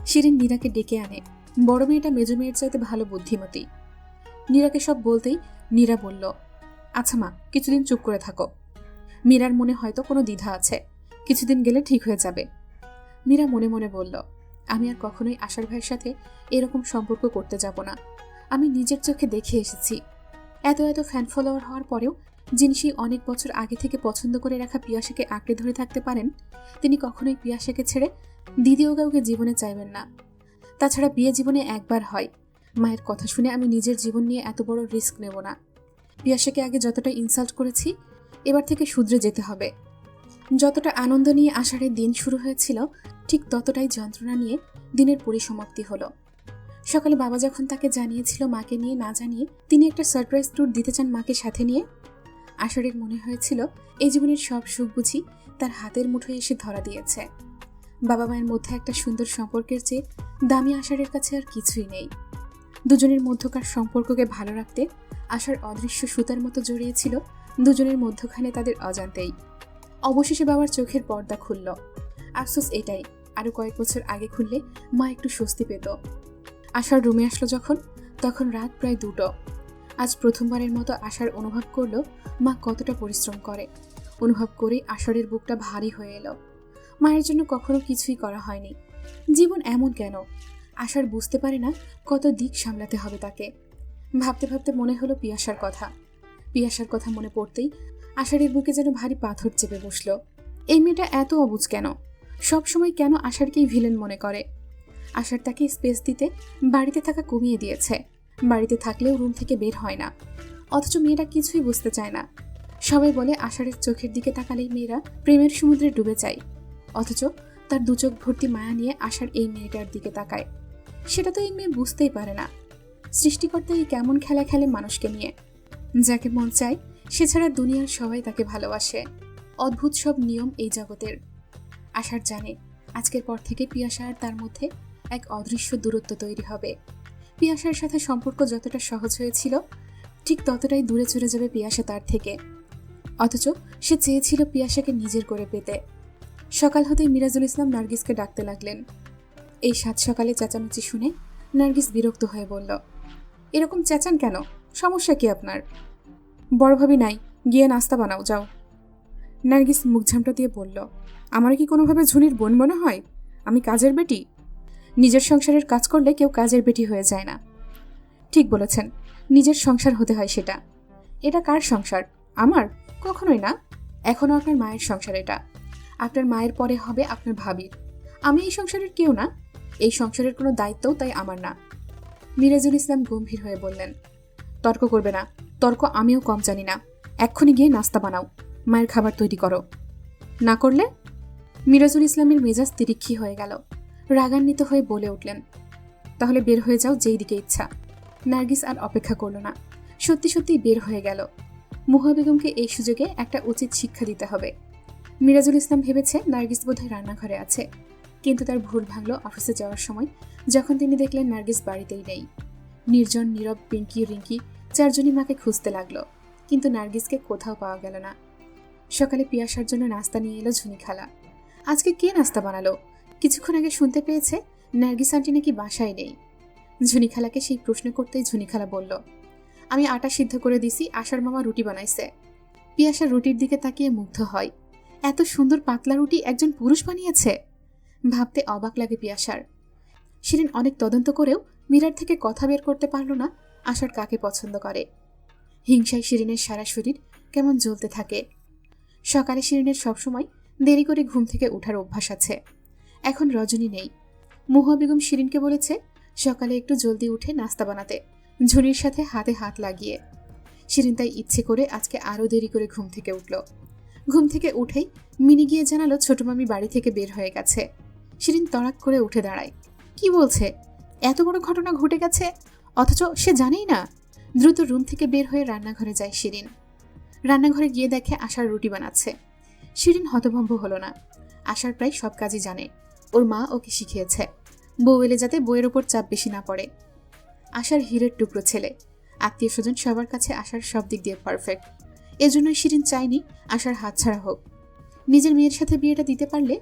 শিরিন নীরাকে ডেকে আনে। বড় মেয়েটা মেজো মেয়ের চাইতে ভালো বুদ্ধিমতী। নীরাকে সব বলতেই নীরা বলল, আচ্ছা মা, কিছুদিন চুপ করে থাকো। মীরার মনে হয়তো কোনো দ্বিধা আছে, কিছুদিন গেলে ঠিক হয়ে যাবে। মীরা মনে মনে বলল, আমি আর কখনোই আশার ভাইয়ের সাথে এরকম সম্পর্ক করতে যাব না। আমি নিজের চোখে দেখে এসেছি। এত এত ফ্যান ফলোয়ার হওয়ার পরেও যিনি সেই অনেক বছর আগে থেকে পছন্দ করে রাখা পিয়াসাকে আঁকড়ে ধরে থাকতে পারেন, তিনি কখনোই পিয়াসাকে ছেড়ে দ্বিতীয় কাউকে জীবনে চাইবেন না। তাছাড়া বিয়ে জীবনে একবার হয়। মায়ের কথা শুনে আমি নিজের জীবন নিয়ে এত বড় রিস্ক নেব না। পিয়াসাকে আগে যতটা ইনসাল্ট করেছি, এবার থেকে শুধরে যেতে হবে। যতটা আনন্দ নিয়ে আষাঢ়ের দিন শুরু হয়েছিল, ঠিক ততটাই যন্ত্রণা নিয়ে দিনের পরিসমাপ্তি হলো। সকালে বাবা যখন তাকে জানিয়েছিল মাকে নিয়ে না জানিয়ে তিনি একটা সারপ্রাইজ ট্যুর দিতে চান মাকে সাথে নিয়ে, আষাঢ়ের মনে হয়েছিল এই জীবনের সব সুখ বুঝি তার হাতের মুঠোয় এসে ধরা দিয়েছে। বাবা মায়ের মধ্যে একটা সুন্দর সম্পর্কের চেয়ে দামি আষাঢ়ের কাছে আর কিছুই নেই। দুজনের মধ্যকার সম্পর্ককে ভালো রাখতে আশার অদৃশ্য সুতার মতো জড়িয়েছিল দুজনের মধ্যখানে তাদের অজান্তেই। অবশেষে বাবার চোখের পর্দা খুলল। আফসোস এটাই, আরো কয়েক বছর আগে খুললে মা একটু স্বস্তি পেত। আশার রুমে আসলো যখন, তখন রাত প্রায় 2টো। আজ প্রথমবারের মতো আশার অনুভব করলো মা কতটা পরিশ্রম করে। অনুভব করেই আষাঢ়ের বুকটা ভারী হয়ে এলো। মায়ের জন্য কখনো কিছুই করা হয়নি। জীবন এমন কেন? আশার বুঝতে পারে না কত দিক সামলাতে হবে তাকে। ভাবতে ভাবতে মনে হলো পিয়াসার কথা। পিয়াসার কথা মনে পড়তেই আষাঢ়ের বুকে যেন ভারী পাথর চেপে বসল। এই মেয়েটা এত অবুঝ কেন? সব সময় কেন আশারকেই ভিলেন মনে করে? আশার তাকে স্পেস দিতে বাড়িতে থাকা কমিয়ে দিয়েছে, বাড়িতে থাকলেও রুম থেকে বের হয় না। অথচ মেয়েরা কিছুই বুঝতে চায় না। সবাই বলে আষাঢ়ের চোখের দিকে তাকালেই মেয়েরা প্রেমের সমুদ্রে ডুবে যায়, অথচ তার দু চোখ ভর্তি মায়া নিয়ে আষাঢ় এই মেয়েটার দিকে তাকায়। সেটা তো এই মেয়ে বুঝতেই পারে না। সৃষ্টিকর্তা এই কেমন খেলা খেলে মানুষকে নিয়ে। যাকে মন চায় সে ছাড়া দুনিয়ার সবাই তাকে ভালোবাসে। অদ্ভুত সব নিয়ম এই জগতের। আষাঢ় জানে আজকের পর থেকে পিয়াসা আর তার মধ্যে এক অদৃশ্য দূরত্ব তৈরি হবে। পিয়াসার সাথে সম্পর্ক যতটা সহজ হয়েছিল, ঠিক ততটাই দূরে চলে যাবে পিয়াসা তার থেকে। অথচ সে চেয়েছিল পিয়াসাকে নিজের করে পেতে। সকাল হতেই মিরাজুল ইসলাম নার্গিসকে ডাকতে লাগলেন। এই সাত সকালে চেঁচামেচি শুনে নার্গিস বিরক্ত হয়ে বলল, এরকম চেঁচান কেন? সমস্যা কি আপনার? বড় ভাবি নাই, গিয়ে নাস্তা বানাও যাও। নার্গিস মুখ ঝামটা দিয়ে বলল, আমার কি কোনোভাবে ঝুনির বোন মনে হয়? আমি কাজের বেটি। নিজের সংসারের কাজ করলে কেউ কাজের বেটি হয়ে যায় না। ঠিক বলেছেন, নিজের সংসার হতে হয় সেটা। এটা কার সংসার? আমার? কখনোই না। এখনো আপনার মায়ের সংসার এটা। আপনার মায়ের পরে হবে আপনার ভাবির। আমি এই সংসারের কেউ না। এই সংসারের কোনো দায়িত্বও তাই আমার না। মিরাজুল ইসলাম গম্ভীর হয়ে বললেন, তর্ক করবে না। তর্ক আমিও কম জানি না। এক্ষুনি গিয়ে নাস্তা বানাও, মায়ের খাবার তৈরি করো। না করলে? মিরাজুল ইসলামের মেজাজ তিরিক্ষি হয়ে গেল। রাগান্বিত হয়ে বলে উঠলেন, তাহলে বের হয়ে যাও যেই দিকে ইচ্ছা। নার্গিস আর অপেক্ষা করল না, সত্যি সত্যিই বের হয়ে গেল। মুহা বেগমকে এই সুযোগে একটা উচিত শিক্ষা দিতে হবে। মিরাজুল ইসলাম ভেবেছে নার্গিস বোধহয় রান্নাঘরে আছে, কিন্তু তার ভুল ভাঙল অফিসে যাওয়ার সময়, যখন তিনি দেখলেন নার্গিস বাড়িতেই নেই। নির্জন, নীরব পিঙ্কি, রিঙ্কি চারজনই মাকে খুঁজতে লাগলো, কিন্তু নার্গিসকে কোথাও পাওয়া গেল না। সকালে পিয়াসার জন্য নাস্তা নিয়ে এলো ঝুনি খালা। আজকে কে নাস্তা বানালো? কিছুক্ষণ আগে শুনতে পেয়েছে নার্গিস আন্টি নাকি বাসায় নেই। ঝুনি খালাকে সেই প্রশ্ন করতেই ঝুনি খালা বলল, আমি আটা সিদ্ধ করে দিছি, আশার মামা রুটি বানাইছে। পিয়াসা রুটির দিকে তাকিয়ে মুগ্ধ হয়। এত সুন্দর পাতলা রুটি একজন পুরুষ বানিয়েছে? ভাবতে অবাক লাগে পিয়াসার। শিরিন অনেক তদন্ত করেও মীরার থেকে কথা বের করতে পারল না আশার কাকে পছন্দ করে। হিংসায় শিরিনের সারা শরীর কেমন জ্বলতে থাকে। সকালে শিরিনের সবসময় দেরি করে ঘুম থেকে ওঠার অভ্যাস আছে। এখন রজনী নেই। মুহা বেগম শিরিনকে বলেছে সকালে একটু জলদি উঠে নাস্তা বানাতে, ঝুনির সাথে হাতে হাত লাগিয়ে। শিরিন তাই ইচ্ছে করে আজকে আরও দেরি করে ঘুম থেকে উঠল। ঘুম থেকে উঠেই মিনি গিয়ে জানালো ছোট মামি বাড়ি থেকে বের হয়ে গেছে। শিরিন তড়াক করে উঠে দাঁড়ায়। কি বলছে? এত বড় ঘটনা ঘটে গেছে, অথচ সে জানেই না। দ্রুত রুম থেকে বের হয়ে রান্নাঘরে যায় শিরিন। রান্নাঘরে গিয়ে দেখে আশার রুটি বানাচ্ছে। শিরিন হতভম্ব হলো না। আশার প্রায় সব কাজই জানে, ওর মা ওকে শিখিয়েছে। বউ এলে যাতে বউয়ের ওপর চাপ বেশি না পড়ে। আশার হীরের টুকরো ছেলে, আত্মীয় স্বজন সবার কাছে আশার সব দিক দিয়ে পারফেক্ট। এজন্যই শিরিন চায়নি আশার হাতছাড়া হোক। নিজের মেয়ের সাথে বিয়েটা দিতে পারলে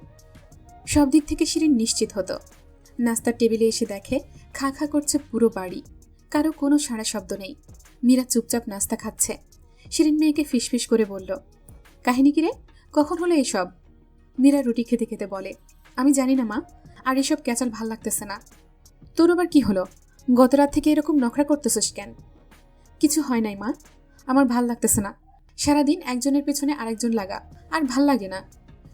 সব দিক থেকে শিরিন নিশ্চিত হতো। নাস্তার টেবিলে এসে দেখে খা খা করছে পুরো বাড়ি, কারো কোনো সাড়া শব্দ নেই। মীরা চুপচাপ নাস্তা খাচ্ছে। শিরিন মেয়েকে ফিসফিস করে বলল, কাহিনী কিরে, কখন হলো এসব? মীরা রুটি খেতে খেতে বলে, আমি জানি না মা, আর এসব ক্যাচাল ভাল লাগতেছে না। তোর আবার কি হলো? গত রাত থেকে এরকম নখরা করতেছিস কেন? কিছু হয় নাই মা, আমার ভাল লাগতেছে না। সারাদিন একজনের পেছনে আরেকজন লাগা, আর ভাল লাগে না।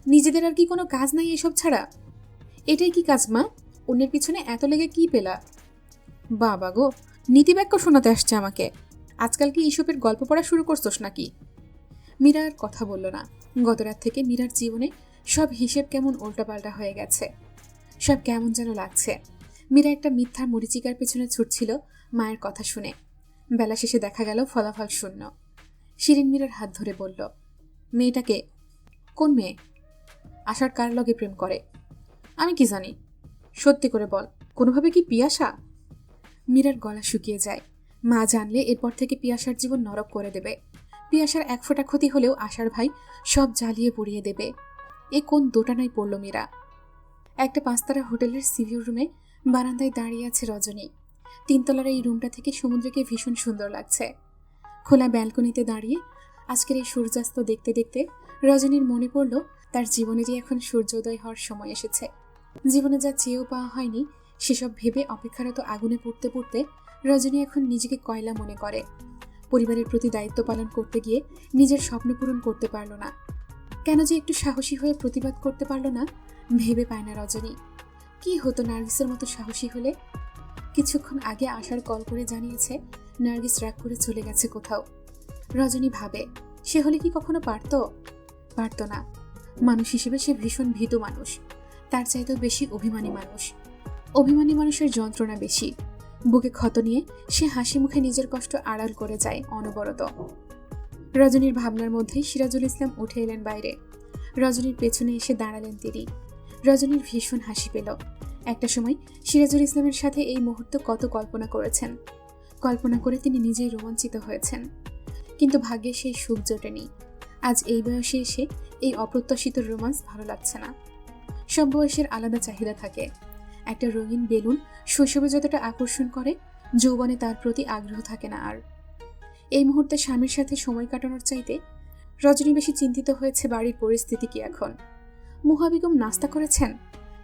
নিজেদের আর কি কোনো কাজ নাই এসব ছাড়া? এটাই কি কাজ মা? অন্যের পিছনে এত লেগে কি পেলা? বাবা গো, নীতিবাক্য শোনাতে আসছে আমাকে। আজকাল কি ইসবের গল্প পড়া শুরু করছোস নাকি? মীরা আর কথা বলল না। গত রাত থেকে মীরার জীবনে সব হিসেব কেমন উল্টাপাল্টা হয়ে গেছে। সব কেমন যেন লাগছে। মীরা একটা মিথ্যা মরিচিকার পেছনে ছুটছিল মায়ের কথা শুনে। বেলা শেষে দেখা গেল ফলাফল শূন্য। শিরিন মীরার হাত ধরে বলল, মেয়েটাকে? কোন মেয়ে? আশার কার লগে প্রেম করে? আমি কি জানি? সত্যি করে বল, কোনোভাবে কি পিয়াসা? মীরার গলা শুকিয়ে যায়। মা জানলে এরপর থেকে পিয়াসার জীবন নরক করে দেবে। পিয়াসার এক ফোঁটা ক্ষতি হলেও আশার ভাই সব জ্বালিয়ে পুড়িয়ে দেবে। এ কোন দোটানায় পড়ল মীরা। একটা পাঁচতারা হোটেলের সিভিউ রুমে বারান্দায় দাঁড়িয়ে আছে রজনী। তিনতলার এই রুমটা থেকে সমুদ্রকে ভীষণ সুন্দর লাগছে। খোলা ব্যালকনিতে দাঁড়িয়ে আজকের এই সূর্যাস্ত দেখতে দেখতে রজনীর মনে পড়ল তার জীবনেরই এখন সূর্যোদয় হওয়ার সময় এসেছে। জীবনে যা চেয়েও পাওয়া হয়নি সেসব ভেবে অপেক্ষারত আগুনে পুড়তে পুড়তে রজনী এখন নিজেকে কয়লা মনে করে। পরিবারের প্রতি দায়িত্ব পালন করতে গিয়ে নিজের স্বপ্ন পূরণ করতে পারল না। কেন যে একটু সাহসী হয়ে প্রতিবাদ করতে পারল না, ভেবে পায় না রজনী কি হতো নার্গিসের মতো সাহসী হলে। কিছুক্ষণ আগে আশার কল করে জানিয়েছে নার্গিস রাগ করে চলে গেছে কোথাও। রজনী ভাবে সে হলে কি কখনো পারত না। মানুষ হিসেবে সে ভীষণ ভীতু মানুষ, তার চাইতেও বেশি অভিমানী মানুষ। অভিমানী মানুষের যন্ত্রণা বেশি। বুকে ক্ষত নিয়ে সে হাসি মুখে নিজের কষ্ট আড়াল করে যায় অনবরত। রজনীর ভাবনার মধ্যেই সিরাজুল ইসলাম উঠে এলেন বাইরে। রজনীর পেছনে এসে দাঁড়ালেন তিনি। রজনীর ভীষণ হাসি পেল। একটা সময় সিরাজুল ইসলামের সাথে এই মুহূর্ত কত কল্পনা করেছেন। কল্পনা করে তিনি নিজেই রোমাঞ্চিত হয়েছেন, কিন্তু ভাগ্যে সেই সুখ জোটেনি। আজ এই বয়সে এসে এই অপ্রত্যাশিত রোমান্স ভালো লাগছে না। সব বয়সের আলাদা চাহিদা থাকে। একটা রঙিন বেলুন শৈশবে যতটা আকর্ষণ করে, যৌবনে তার প্রতি আগ্রহ থাকে না আর। এই মুহূর্তে স্বামীর সাথে সময় কাটানোর চাইতে রজনী বেশি চিন্তিত হয়েছে বাড়ির পরিস্থিতি কি এখন। মুহা বেগম নাস্তা করেছেন?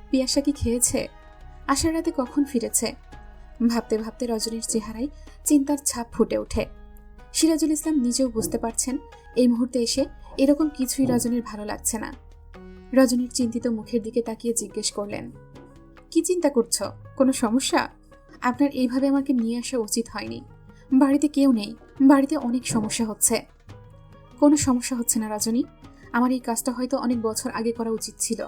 পিয়াসা কি খেয়েছে? আশার রাতে কখন ফিরেছে? ভাবতে ভাবতে রজনীর চেহারায় চিন্তার ছাপ ফুটে ওঠে। সিরাজুল ইসলাম নিজেও বুঝতে পারছেন এই মুহূর্তে এসে এরকম কিছুই রজনীর ভালো লাগছে না। রজনীর চিন্তিত মুখের দিকে তাকিয়ে জিজ্ঞেস করলেন, কি চিন্তা করছো? কোনো সমস্যা? আপনার এইভাবে আমাকে নিয়ে আসা উচিত হয়নি। বাড়িতে কেউ নেই, বাড়িতে অনেক সমস্যা হচ্ছে। কোনো সমস্যা হচ্ছে না রজনী, আমার এই কাজটা হয়তো অনেক বছর আগে করা উচিত ছিল,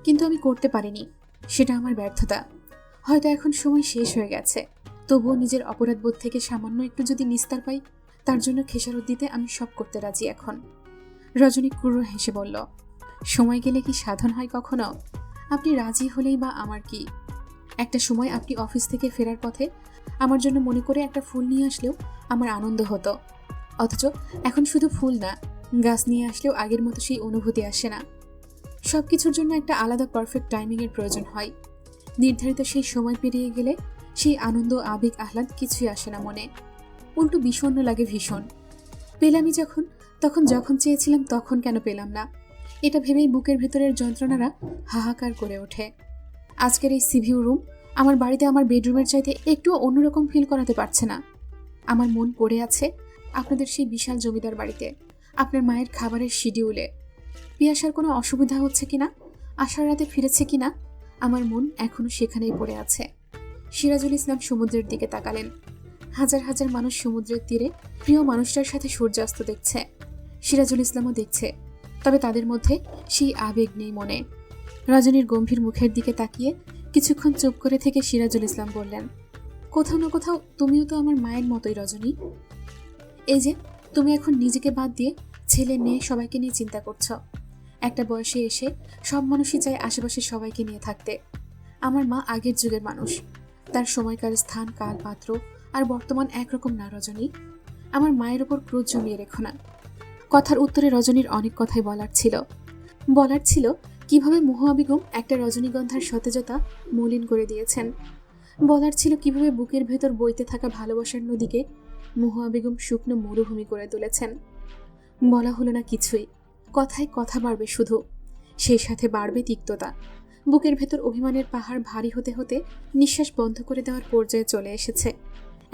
কিন্তু আমি করতে পারিনি। সেটা আমার ব্যর্থতা। হয়তো এখন সময় শেষ হয়ে গেছে, তবুও নিজের অপরাধবোধ থেকে সামান্য একটু যদি নিস্তার পাই, তার জন্য খেসারত দিতে আমি সব করতে রাজি এখন। রজনী ক্রূর হেসে বলল, সময় গেলে কি সাধন হয় কখনো? আপনি রাজি হলেই বা আমার কি? একটা সময় আপনি অফিস থেকে ফেরার পথে আমার জন্য মনে করে একটা ফুল নিয়ে আসলেও আমার আনন্দ হতো। অথচ এখন শুধু ফুল না, গাছ নিয়ে আসলেও আগের মতো সেই অনুভূতি আসে না। সব কিছুর জন্য একটা আলাদা পারফেক্ট টাইমিংয়ের প্রয়োজন হয়। নির্ধারিত সেই সময় পেরিয়ে গেলে সেই আনন্দ, আবেগ, আহ্লাদ কিছুই আসে না মনে। উল্টো বিষণ্ণ লাগে ভীষণ। পেলামই তখন যখন চেয়েছিলাম তখন কেন পেলাম না, এটা ভেবেই বুকের ভেতরের যন্ত্রণারা হাহাকার করে ওঠে। আজকের এই সিভিউ রুম আমার বাড়িতে আমার বেডরুমের চাইতে একটুও অন্যরকম ফিল করাতে পারছে না। আমার মন পড়ে আছে আপনাদের সেই বিশাল জমিদার বাড়িতে, আপনার মায়ের খাবারের শিডিউলে। পিয়াসার কোনো অসুবিধা হচ্ছে কিনা, আশার রাতে ফিরেছে কিনা, আমার মন এখনো সেখানেই পড়ে আছে। সিরাজুল ইসলাম সমুদ্রের দিকে তাকালেন। হাজার হাজার মানুষ সমুদ্রের তীরে প্রিয় মানুষটার সাথে সূর্যাস্ত দেখছে। সিরাজুল ইসলামও দেখছে, তবে তাদের মধ্যে সেই আবেগ নেই মনে। রজনীর গম্ভীর মুখের দিকে তাকিয়ে কিছুক্ষণ চুপ করে থেকে সিরাজুল ইসলাম বললেন, কোথাও না কোথাও তুমিও তো আমার মায়ের মতোই রজনী। এই যে তুমি এখন নিজেকে বাদ দিয়ে ছেলে মেয়ে সবাইকে নিয়ে চিন্তা করছো। একটা বয়সে এসে সব মানুষই চায় আশেপাশে সবাইকে নিয়ে থাকতে। আমার মা আগের যুগের মানুষ, তার সময়কার স্থান, কাল, পাত্র আর বর্তমান একরকম না রজনী। আমার মায়ের ওপর ক্রোধ জমিয়ে রেখো না। কথার উত্তরে রজনীর অনেক কথাই বলার ছিল কিভাবে মুহা বেগম একটা রজনীগন্ধার সতেজতা মলিন করে দিয়েছেন। বলার ছিল কিভাবে বুকের ভেতর বইতে থাকা ভালোবাসার নদীকে মুহা বেগম শুকনো মরুভূমি করে তুলেছেন। বলা হলো না কিছুই, কথায় কথা বাড়বে শুধু, সেই সাথে বাড়বে তিক্ততা। বুকের ভেতর অভিমানের পাহাড় ভারী হতে হতে নিঃশ্বাস বন্ধ করে দেওয়ার পর্যায়ে চলে এসেছে।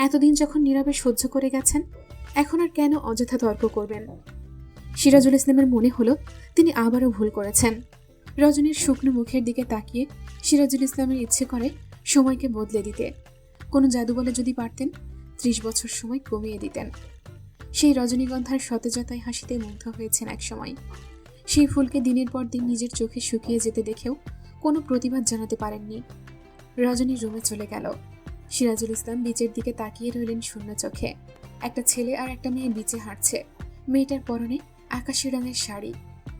এতদিন যখন নীরবে সহ্য করে গেছেন, এখন আর কেন অযথা তর্ক করবেন? সিরাজুল ইসলামের মনে হলো তিনি আবারও ভুল করেছেন। রজনীর শুকনো মুখের দিকে তাকিয়ে সিরাজুল ইসলামের ইচ্ছে করে সময়কে বদলে দিতে। কোনো জাদু বলে যদি পারতেন 30 বছর সময় কমিয়ে দিতেন। সেই রজনীগন্ধার সতেজতায় হাসিতে মুগ্ধ হয়েছেন এক সময়। সেই ফুলকে দিনের পর দিন নিজের চোখে শুকিয়ে যেতে দেখেও কোনো প্রতিবাদ জানাতে পারেননি। রজনী রুমে চলে গেল। সিরাজুল ইসলাম বিচের দিকে তাকিয়ে রইলেন শূন্য চোখে। একটা ছেলে আর একটা মেয়ে বিচে হাঁটছে। মেয়েটার পরনে আকাশি রঙের শাড়ি,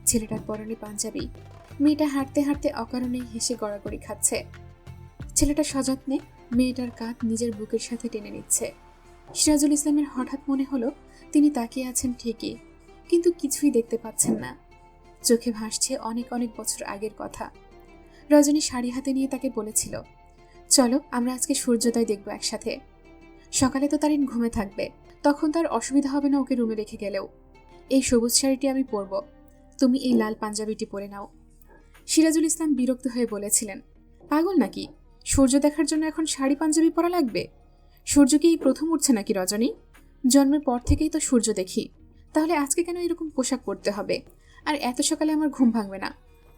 ছেলেটার পরনে পাঞ্জাবি। মেয়েটা হাঁটতে হাঁটতে অকারণেই হেসে গড়াগড়ি খাচ্ছে। ছেলেটা সযত্নে মেয়েটার কাঁধ নিজের বুকের সাথে টেনে নিচ্ছে। সিরাজুল ইসলামের হঠাৎ মনে হলো তিনি তাকিয়ে আছেন ঠিকই, কিন্তু কিছুই দেখতে পাচ্ছেন না। চোখে ভাসছে অনেক অনেক বছর আগের কথা। রজনী শাড়ি হাতে নিয়ে তাকে বলেছিল, চলো আমরা আজকে সূর্যোদয় দেখব একসাথে। সকালে তো তারিন ঘুমে থাকবে, তখন তার অসুবিধা হবে না ওকে রুমে রেখে গেলেও। এই সবুজ শাড়িটি আমি পরব, তুমি এই লাল পাঞ্জাবিটি পরে নাও। সিরাজুল ইসলাম বিরক্ত হয়ে বলেছিলেন, পাগল নাকি? সূর্য দেখার জন্য এখন শাড়ি পাঞ্জাবি পরা লাগবে? সূর্য কি এই প্রথম উঠছে নাকি রজনী? জন্মের পর থেকেই তো সূর্য দেখি, তাহলে আজকে কেন এরকম পোশাক পরতে হবে? আর এত সকালে আমার ঘুম ভাঙবে না।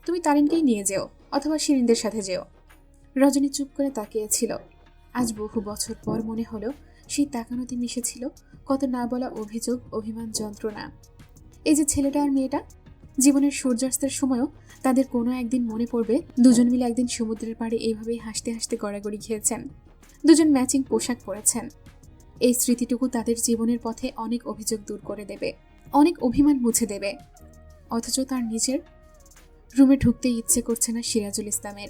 তুমি তারিনকেই নিয়ে যেও, অথবা শিরিনদের সাথে যেও। রজনী চুপ করে তাকিয়েছিল। আজ বহু বছর পর মনে হলো সেই তাকানোতে মিশেছিল কত না বলা অভিযোগ, অভিমান, যন্ত্রণা। এই যে ছেলেটা আর মেয়েটা, জীবনের সূর্যাস্তের সময়ও তাদের কোনো একদিন মনে পড়বে দুজন মিলে একদিন সমুদ্রের পাড়ে এইভাবেই হাসতে হাসতে গড়াগড়ি খেয়েছেন, দুজন ম্যাচিং পোশাক পরেছেন। এই স্মৃতিটুকু তাদের জীবনের পথে অনেক অভিযোগ দূর করে দেবে, অনেক অভিমান মুছে দেবে। অথচ তার নিজের রুমে ঢুকতে ইচ্ছে করছে না সিরাজুল ইসলামের।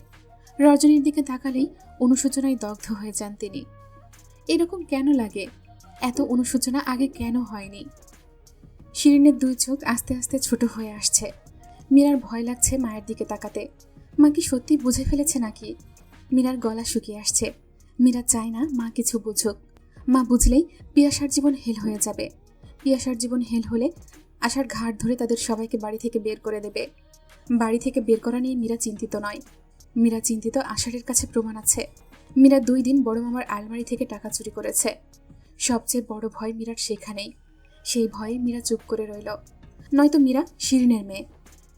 রজনীর দিকে তাকালেই অনুশোচনায় দগ্ধ হয়ে যান তিনি। এরকম কেন লাগে? এত অনুশোচনা আগে কেন হয়নি? শিরিনের দুই চোখ আস্তে আস্তে ছোট হয়ে আসছে। মীরার ভয় লাগছে মায়ের দিকে তাকাতে। মা কি সত্যি বুঝে ফেলেছে নাকি? মীরার গলা শুকিয়ে আসছে। মীরা চায় না মা কিছু বুঝুক। মা বুঝলেই পিয়াসার জীবন হেল হয়ে যাবে। পিয়াসার জীবন হেল হলে আশার ঘাড় ধরে তাদের সবাইকে বাড়ি থেকে বের করে দেবে। বাড়ি থেকে বের করা নিয়ে মীরা চিন্তিত নয়। মীরা চিন্তিত আষাঢ়ের কাছে প্রমাণ আছে। মীরা 2 দিন বড় মামার আলমারি থেকে টাকা চুরি করেছে। সবচেয়ে বড় ভয় মীরার সেখানেই। সেই ভয়ে মীরা চুপ করে রইল। নয়তো মীরা শিরিনের মেয়ে।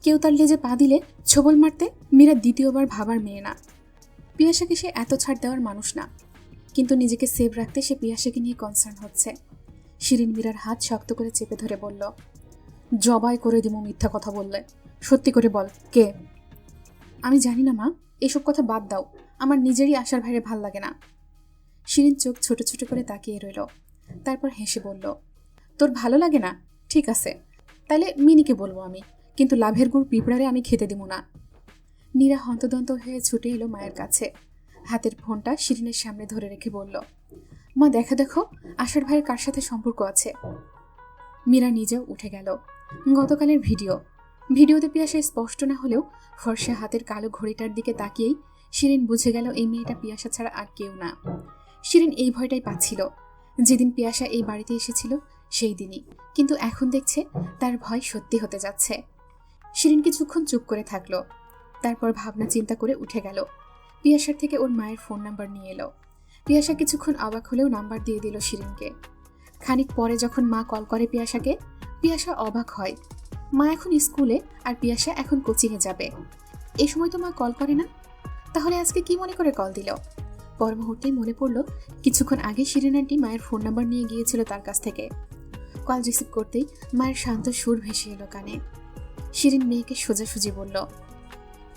কেউ তার লেজে পা দিলে ছোবল মারতে মীরা দ্বিতীয়বার ভাবার মেয়ে না। পিয়াসাকে সে এত ছাড় দেওয়ার মানুষ না, কিন্তু নিজেকে সেভ রাখতে সে পিয়াসাকে নিয়ে কনসার্ন হচ্ছে। শিরিন মীরার হাত শক্ত করে চেপে ধরে বলল, জবাই করে দিমু মিথ্যা কথা বললে। সত্যি করে বল, কে? আমি জানি না মা, এসব কথা বাদ দাও। আমার নিজেরই আশার ভাইরে ভাল লাগে না। শিরিন চোখ ছোট ছোট করে তাকিয়ে রইল। তারপর হেসে বলল, তোর ভালো লাগে না? ঠিক আছে, তাইলে মিনিকে বলবো আমি, কিন্তু লাভের গুড় পিঁপড়ারে আমি খেতে দিব না। নীরা হন্তদন্ত হয়ে ছুটে এলো মায়ের কাছে। হাতের ফোনটা শিরিনের সামনে ধরে রেখে বলল, মা দেখো দেখো আশার ভাইয়ের কার সাথে সম্পর্ক আছে। মীরা নিজেও উঠে গেল। গতকালের ভিডিওতে পিয়াসা স্পষ্ট না হলেও ফর্সা হাতের কালো ঘড়িটার দিকে তাকিয়েই শিরিন বুঝে গেল এই মেয়েটা পিয়াসা ছাড়া আর কেউ না। শিরিন এই ভয়টাই পাচ্ছিল যেদিন পিয়াসা এই বাড়িতে এসেছিল সেই দিনই, কিন্তু এখন দেখছে তার ভয় সত্যি হতে যাচ্ছে। শিরিন কিছুক্ষণ চুপ করে থাকলো। তারপর ভাবনা চিন্তা করে উঠে গেল। পিয়াসার থেকে ওর মায়ের ফোন নাম্বার নিয়ে এলো। পিয়াসা কিছুক্ষণ অবাক হলেও নাম্বার দিয়ে দিল শিরিনকে। খানিক পরে যখন মা কল করে পিয়াসাকে, পিয়াসা অবাক হয়। মা এখন স্কুলে আর পিয়াসা এখন কোচিংয়ে যাবে। এই সময় তো মা কল করে না, তাহলে আজকে কি মনে করে কল দিল? পর মুহূর্তেই মনে পড়ল কিছুক্ষণ আগে শিরিন আন্টি মায়ের ফোন নাম্বার নিয়ে গিয়েছিল তার কাছ থেকে। কল রিসিভ করতেই মায়ের শান্ত সুর ভেসে এলো কানে। শিরিন মেয়েকে সোজাসুজি বলল,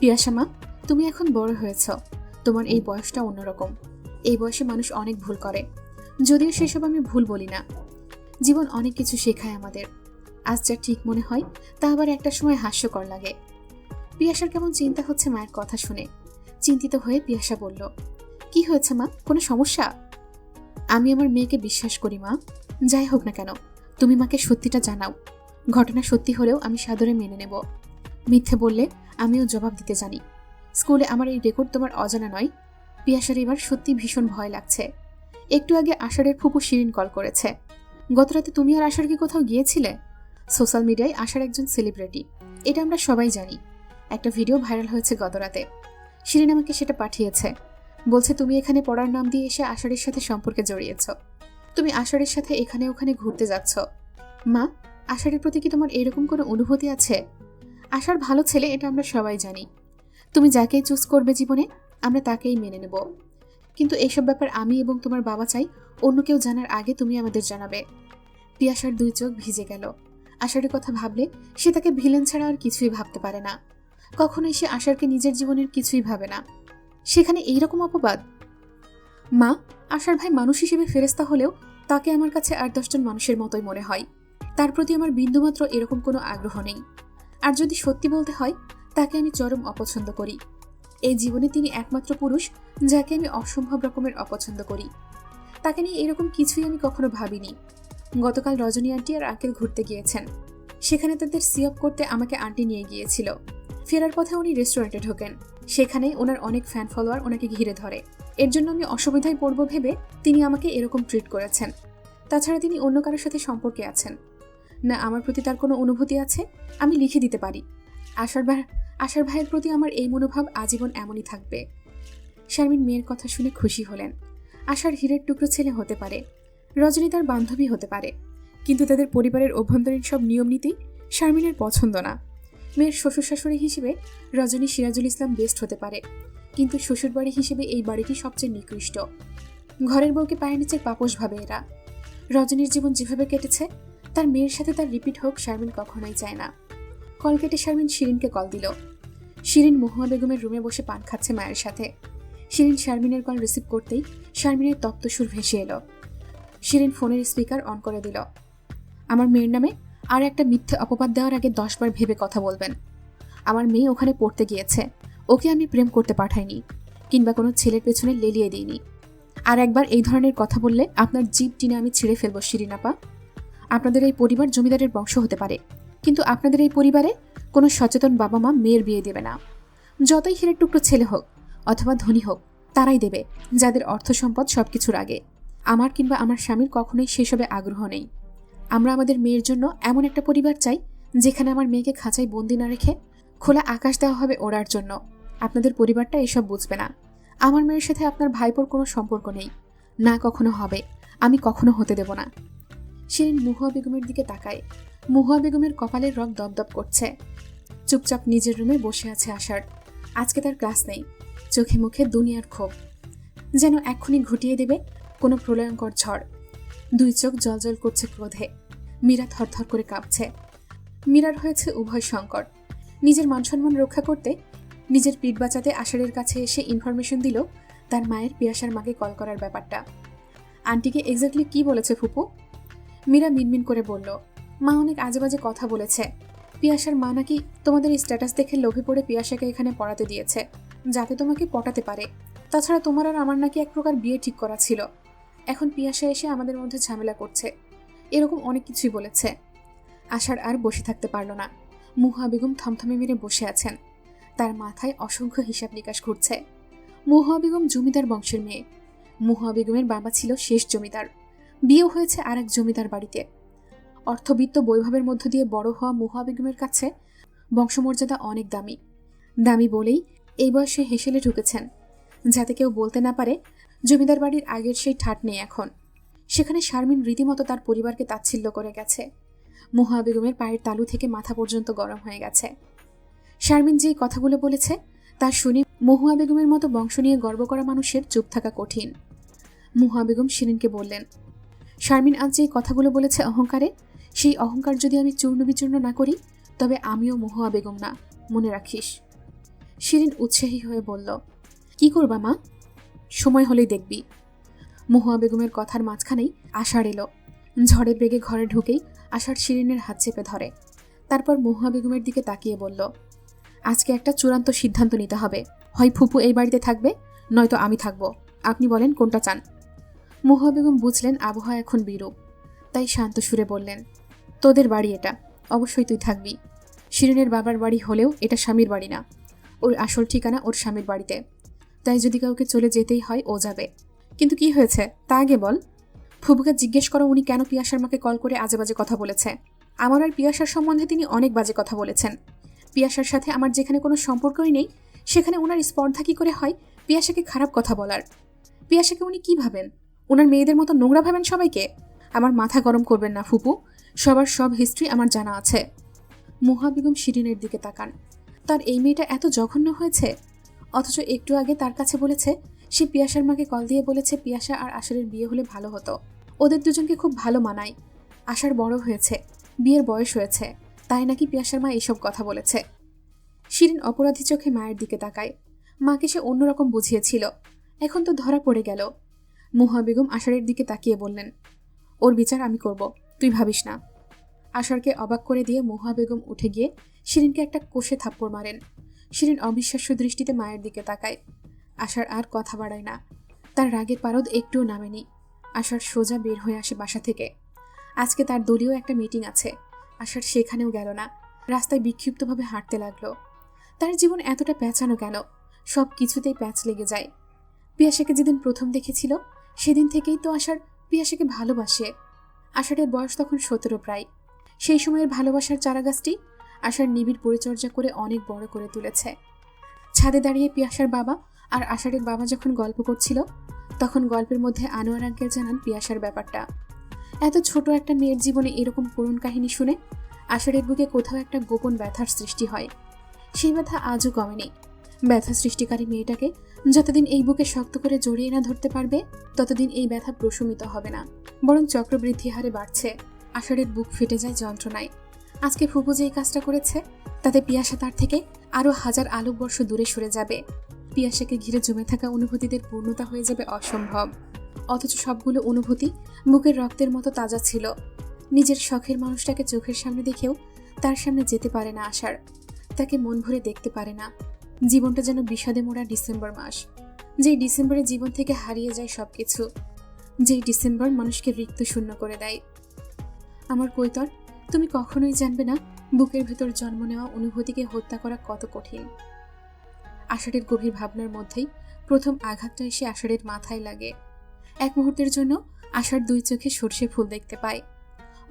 পিয়াসা মা, তুমি এখন বড় হয়েছ, তোমার এই বয়সটা অন্যরকম। এই বয়সে মানুষ অনেক ভুল করে, যদিও সেসব আমি ভুল বলি না। জীবন অনেক কিছু শেখায় আমাদের। আজ যা ঠিক মনে হয় তা আবার একটা সময় হাস্যকর লাগে। পিয়াসার কেমন চিন্তা হচ্ছে মায়ের কথা শুনে। চিন্তিত হয়ে পিয়াসা বলল, কি হয়েছে মা, কোনো সমস্যা? আমি আমার মেয়েকে বিশ্বাস করি মা, যাই হোক না কেন তুমি মাকে সত্যিটা জানাও। ঘটনা সত্যি হলেও আমি সাদরে মেনে নেব। মিথ্যে বললে আমিও জবাব দিতে জানি। স্কুলে আমার এই রেকর্ড তোমার অজানা নয়। পিয়াসার এবার সত্যি ভীষণ ভয় লাগছে। একটু আগে আষাঢ়ের ফুপু শিরিন কল করেছে। গতরাতে তুমি আর আষাঢ় কি কোথাও গিয়েছিলে? সোশ্যাল মিডিয়ায় আষাঢ় একজন সেলিব্রিটি, এটা আমরা সবাই জানি। একটা ভিডিও ভাইরাল হয়েছে গতরাতে। শিরিন আমাকে সেটা পাঠিয়েছে। বলছে তুমি এখানে পড়ার নাম দিয়ে এসে আষাঢ়ের সাথে সম্পর্কে জড়িয়েছ। তুমি আষাঢ়ের সাথে এখানে ওখানে ঘুরতে যাচ্ছ। মা, আষাঢ়ের প্রতি কি তোমার এরকম কোনো অনুভূতি আছে? আষাঢ় ভালো ছেলে, এটা আমরা সবাই জানি। তুমি যাকেই চুজ করবে জীবনে আমরা তাকেই মেনে নেব, কিন্তু এইসব ব্যাপার আমি এবং তোমার বাবা চাই অন্য কেউ জানার আগে তুমি আমাদের জানাবে। পিয়াসার দুই চোখ ভিজে গেল। আষাঢ়ের কথা ভাবলে সে তাকে ভিলেন ছাড়া আর কিছুই ভাবতে পারে না। কখনোই সে আষাঢ়কে নিজের জীবনের কিছুই ভাবে না, সেখানে এইরকম অপবাদ। মা, আষাঢ় ভাই মানুষ হিসেবে ফেরেস্তা হলেও তাকে আমার কাছে আর 10 জন মানুষের মতোই মনে হয়। তার প্রতি আমার বিন্দুমাত্র এরকম কোনো আগ্রহ নেই। আর যদি সত্যি বলতে হয়, তাকে আমি চরম অপছন্দ করি। এই জীবনে তিনি একমাত্র পুরুষ যাকে আমি অসম্ভব রকমের অপছন্দ করি। তাকে নিয়ে এরকম কিছুই আমি কখনো ভাবিনি। গতকাল রজনী আন্টি আর আঙ্কেল ঘুরতে গিয়েছেন। সেখানে তাদের সিঅপ করতে আমাকে আন্টি নিয়ে গিয়েছিল। ফেরার পথে উনি রেস্টুরেন্টে ঢোকেন। সেখানে ওনার অনেক ফ্যান ফলোয়ার ওনাকে ঘিরে ধরে। এর জন্য আমি অসুবিধায় পড়ব ভেবে তিনি আমাকে এরকম ট্রিট করেছেন। তাছাড়া তিনি অন্য কারোর সাথে সম্পর্কে আছেন না, আমার প্রতি তার কোনো অনুভূতি আছে আমি লিখে দিতে পারি। আশার ভাইয়ের প্রতি আমার এই মনোভাব আজীবন এমনই থাকবে। শারমিন মেয়ের কথা শুনে খুশি হলেন। আশার হীরের টুকরো ছেলে হতে পারে, রজনী তার বান্ধবী হতে পারে, কিন্তু তাদের পরিবারের অভ্যন্তরীণ সব নিয়ম নীতি শারমিনের পছন্দ না। মেয়ের শ্বশুর শাশুড়ি হিসেবে রজনী সিরাজুল ইসলাম বেস্ট হতে পারে, কিন্তু শ্বশুরবাড়ি হিসেবে এই বাড়িটি সবচেয়ে নিকৃষ্ট। ঘরের বউকে পায়ের নিচে পাপোশ ভাবে এরা। রজনীর জীবন যেভাবে কেটেছে, তার মেয়ের সাথে তার রিপিট হোক শারমিন কখনোই চায় না। কল কেটে শারমিন শিরিনকে কল দিল। শিরিন মহুয়া বেগমের রুমে বসে পান খাচ্ছে মায়ের সাথে। শিরিন শারমিনের কল রিসিভ করতেই শারমিনের তপ্ত সুর ভেসে এলো। শিরিন ফোনের স্পিকার অন করে দিল। আমার মেয়ের নামে আর একটা মিথ্যে অপবাদ দেওয়ার আগে 10 বার ভেবে কথা বলবেন। আমার মেয়ে ওখানে পড়তে গিয়েছে, ওকে আমি প্রেম করতে পাঠাইনি, কিংবা কোনো ছেলের পেছনে লেলিয়ে দিইনি। আর একবার এই ধরনের কথা বললে আপনার জিভ টিনে আমি ছিঁড়ে ফেলবো শিরিন আপা। আপনাদের এই পরিবার জমিদারের বংশ হতে পারে, কিন্তু আপনাদের এই পরিবারে কোনো সচেতন বাবা মা মেয়ের বিয়ে দেবে না। যতই হীরের টুকরো ছেলে হোক অথবা ধনী হোক, তারাই দেবে যাদের অর্থ সম্পদ সবকিছুর আগে। আমার কিংবা আমার স্বামীর কখনোই সেসবে আগ্রহ নেই। আমরা আমাদের মেয়ের জন্য এমন একটা পরিবার চাই যেখানে আমার মেয়েকে খাঁচায় বন্দি না রেখে খোলা আকাশ দেওয়া হবে ওড়ার জন্য। আপনাদের পরিবারটা এসব বুঝবে না। আমার মেয়ের সাথে আপনার ভাইপোর কোনো সম্পর্ক নেই, না কখনো হবে, আমি কখনো হতে দেব না। শিরিন মহুয়া বেগমের দিকে তাকায়। মহুয়া বেগমের কপালের রং দপদপ করছে। চুপচাপ নিজের রুমে বসে আছে আশার। আজকে তার ক্লাস নেই। চোখে মুখে দুনিয়ার ক্ষোভ যেন এক্ষুনি ঘুটিয়ে দেবে কোনো প্রলয়ঙ্কর ঝড়। দুই চোখ জলজল করছে ক্রোধে। মীরা থরথর করে কাঁপছে। মীরার হয়েছে উভয় সংকট। নিজের মানসম্মান রক্ষা করতে নিজের পিঠ বাঁচাতে আশারের কাছে এসে ইনফরমেশন দিল তার মায়ের পিয়াসার মাকে কল করার ব্যাপারটা। আন্টিকে এক্স্যাক্টলি কি বলেছে ফুপু? মীরা মিনমিন করে বলল, মা অনেক আজেবাজে কথা বলেছে। পিয়াসার মা নাকি তোমাদের স্ট্যাটাস দেখে লোভে পড়ে পিয়াসাকে এখানে পড়াতে দিয়েছে, যাতে তোমাকে পটাতে পারে। তাছাড়া তোমার আর আমার নাকি এক প্রকার বিয়ে ঠিক করা ছিল। এখন পিয়াসা এসে আমাদের মধ্যে ঝামেলা করছে, এরকম অনেক কিছুই বলেছে। আশার আর বসে থাকতে পারল না। মহুয়া বেগম থমথমে মেরে বসে আছেন। তার মাথায় অসংখ্য হিসাব নিকাশ ঘুরছে। মহুয়া বেগম জমিদার বংশের মেয়ে। মহুয়া বেগমের বাবা ছিল শেষ জমিদার। বিয়েও হয়েছে আর এক জমিদার বাড়িতে। অর্থবিত্ত বৈভবের মধ্য দিয়ে বড় হওয়া মহুয়া বেগমের কাছে বংশমর্যাদা অনেক দামি। দামি বলেই এই বয়সে হেসেলে ঢুকেছেন, যাতে কেউ বলতে না পারে জমিদার বাড়ির আগের সেই ঠাট নেই এখন। সেখানে শারমিন রীতিমতো তার পরিবারকে তাচ্ছিল্য করে গেছে। মহুয়া বেগমের পায়ের তালু থেকে মাথা পর্যন্ত গরম হয়ে গেছে। শারমিন যেই কথাগুলো বলেছে তা শুনে মহুয়া বেগমের মতো বংশ নিয়ে গর্ব করা মানুষের চুপ থাকা কঠিন। মহুয়া বেগম শিরিনকে বললেন, শারমিন আজ যেই কথাগুলো বলেছে অহংকারে, সেই অহংকার যদি আমি চূর্ণ বিচূর্ণ না করি, তবে আমিও মহুয়া বেগম না, মনে রাখিস। শিরিন উৎসাহী হয়ে বলল, কি করবা মা? সময় হলেই দেখবি। মহুয়া বেগমের কথার মাঝখানেই আষাঢ় এলো। ঝড়ের বেগে ঘরে ঢুকেই আষাঢ় শিরিনের হাত চেপে ধরে। তারপর মহুয়া বেগমের দিকে তাকিয়ে বলল, আজকে একটা চূড়ান্ত সিদ্ধান্ত নিতে হবে। হয় ফুপু এই বাড়িতে থাকবে, নয়তো আমি থাকবো। আপনি বলেন কোনটা চান? মহুয়া বেগম বুঝলেন আবহাওয়া এখন বিরূপ, তাই শান্ত সুরে বললেন, তোদের বাড়ি এটা, অবশ্যই তুই থাকবি। শিরিনের বাবার বাড়ি হলেও এটা স্বামীর বাড়ি না। ওর আসল ঠিকানা ওর স্বামীর বাড়িতে। তাই যদি কাউকে চলে যেতেই হয় ও যাবে। কিন্তু কি হয়েছে তা আগে বল। ফুপুকে জিজ্ঞেস করো উনি কেন পিয়াসার মাকে কল করে আজে বাজে কথা বলেছে। আমার আর পিয়াসার সম্বন্ধে তিনি অনেক বাজে কথা বলেছেন। পিয়াসার সাথে আমার যেখানে কোনো সম্পর্কই নেই, সেখানে ওনার স্পর্ধা কি করে হয় পিয়াসাকে খারাপ কথা বলার? পিয়াসাকে উনি কি ভাবেন? ওনার মেয়েদের মতো নোংরা ভাবেন সবাইকে? আমার মাথা গরম করবেন না ফুপু, সবার সব হিস্ট্রি আমার জানা আছে। মহুয়া বেগম শিরিনের দিকে তাকান। তার এই মেয়েটা এত জঘন্য হয়েছে, অথচ একটু আগে তার কাছে বলেছে সে পিয়াসার মাকে কল দিয়ে বলেছে পিয়াসা আর আশারের বিয়ে হলে ভালো হতো, ওদের দুজনকে খুব ভালো মানায়। আশার বড় হয়েছে, বিয়ের বয়স হয়েছে, তাই নাকি পিয়াসার মা এইসব কথা বলেছে। শিরিন অপরাধী চোখে মায়ের দিকে তাকায়। মাকে সে অন্যরকম বুঝিয়েছিল, এখন তো ধরা পড়ে গেল। মহুয়া বেগম আশারের দিকে তাকিয়ে বললেন, ওর বিচার আমি করব, তুই ভাবিস না। আশারকে অবাক করে দিয়ে মহুয়া বেগম উঠে গিয়ে শিরিনকে একটা কষে থাপ্পড় মারেন। শিরিন অবিশ্বাস্য দৃষ্টিতে মায়ের দিকে তাকায়। আশার আর কথা বাড়ায় না। তার রাগের পারদ একটুও নামেনি। আশার সোজা বের হয়ে আসে বাসা থেকে। আজকে তার দলীয় একটা মিটিং আছে। আশার সেখানেও গেল না, রাস্তায় বিক্ষিপ্তভাবে হাঁটতে লাগলো। তার জীবন এতটা প্যাঁচানো কেন? সব কিছুতেই প্যাঁচ লেগে যায়। পিয়াসাকে যেদিন প্রথম দেখেছিল সেদিন থেকেই তো আশার পিয়াসাকে ভালোবাসে। আষাঢ়ের বয়স তখন 17 প্রায়। সেই সময়ের ভালোবাসার চারাগাছটি আশার নিবিড় পরিচর্যা করে অনেক বড় করে তুলেছে। ছাদে দাঁড়িয়ে পিয়াসার বাবা আর আষাঢ়ের বাবা যখন গল্প করছিল, তখন গল্পের মধ্যে আনোয়ার আঙ্কেল জানান পিয়াসার ব্যাপারটা। এত ছোট একটা মেয়ের জীবনে এরকম করুণ কাহিনী শুনে আষাঢ়ের বুকে কোথাও একটা গোপন ব্যথার সৃষ্টি হয়। সেই ব্যথা আজও কমেনি। ব্যথা সৃষ্টিকারী মেয়েটাকে যতদিন এই বুকে শক্ত করে জড়িয়ে না ধরতে পারবে, ততদিন এই ব্যথা প্রশমিত হবে না, বরং চক্রবৃদ্ধি হারে বাড়ছে। আষাঢ়ের বুক ফেটে যায় যন্ত্রণায়। আজকে ফুপু যে এই কাজটা করেছে, তাতে পিয়াসা তার থেকে আরও 1000 আলোকবর্ষ দূরে সরে যাবে। পিয়াসাকে ঘিরে জমে থাকা অনুভূতিদের পূর্ণতা হয়ে যাবে অসম্ভব। অথচ সবগুলো অনুভূতি বুকের রক্তের মতো তাজা ছিল। নিজের শখের মানুষটাকে চোখের সামনে দেখেও তার সামনে যেতে পারে না আষাঢ়। তাকে মন ভরে দেখতে পারে না। জীবনটা যেন বিষাদে মোড়া ডিসেম্বর মাস, যেই ডিসেম্বরে জীবন থেকে হারিয়ে যায় সবকিছু, যেই ডিসেম্বর মানুষকে রিক্ত শূন্য করে দেয়। আমার কৈতর, তুমি কখনোই জানবে না বুকের ভেতর জন্ম নেওয়া অনুভূতিকে হত্যা করা কত কঠিন। আষাঢ়ের গভীর ভাবনার মধ্যেই প্রথম আঘাতটা এসে আষাঢ়ের মাথায় লাগে। এক মুহূর্তের জন্য আষাঢ় 2 চোখে সর্ষে ফুল দেখতে পায়।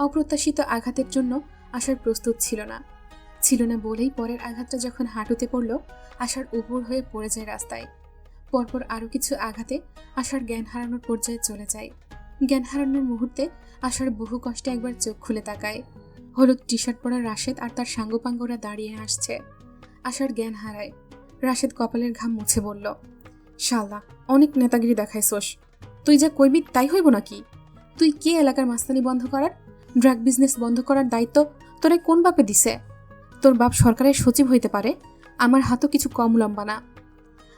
অপ্রত্যাশিত আঘাতের জন্য আষাঢ় প্রস্তুত ছিল না বলেই পরের আঘাতটা যখন হাঁটুতে পড়ল, আষাঢ় উপর হয়ে পড়ে যায় রাস্তায়। পরপর আরও কিছু আঘাতে আষাঢ় জ্ঞান হারানোর পর্যায়ে চলে যায়। জ্ঞান হারানোর মুহূর্তে আষাঢ় বহু কষ্টে একবার চোখ খুলে তাকায়। হলুদ টি শার্ট পরা রাশেদ আর তার সাঙ্গপাঙ্গরা দাঁড়িয়ে আসছে। আষাঢ় জ্ঞান হারায়। রাশেদ কপালের ঘাম মুছে বলল, শালা, অনেক নেতাগিরি দেখাইছোস। তুই যা কইবি তাই হইব নাকি? তুই কে এলাকার মাস্তানি বন্ধ করার, ড্রাগ বিজনেস বন্ধ করার দায়িত্ব তোরে কোন বাপে দিছে? তোর বাপ সরকারের সচিব হইতে পারে, আমার হাতও কিছু কম লম্বা না।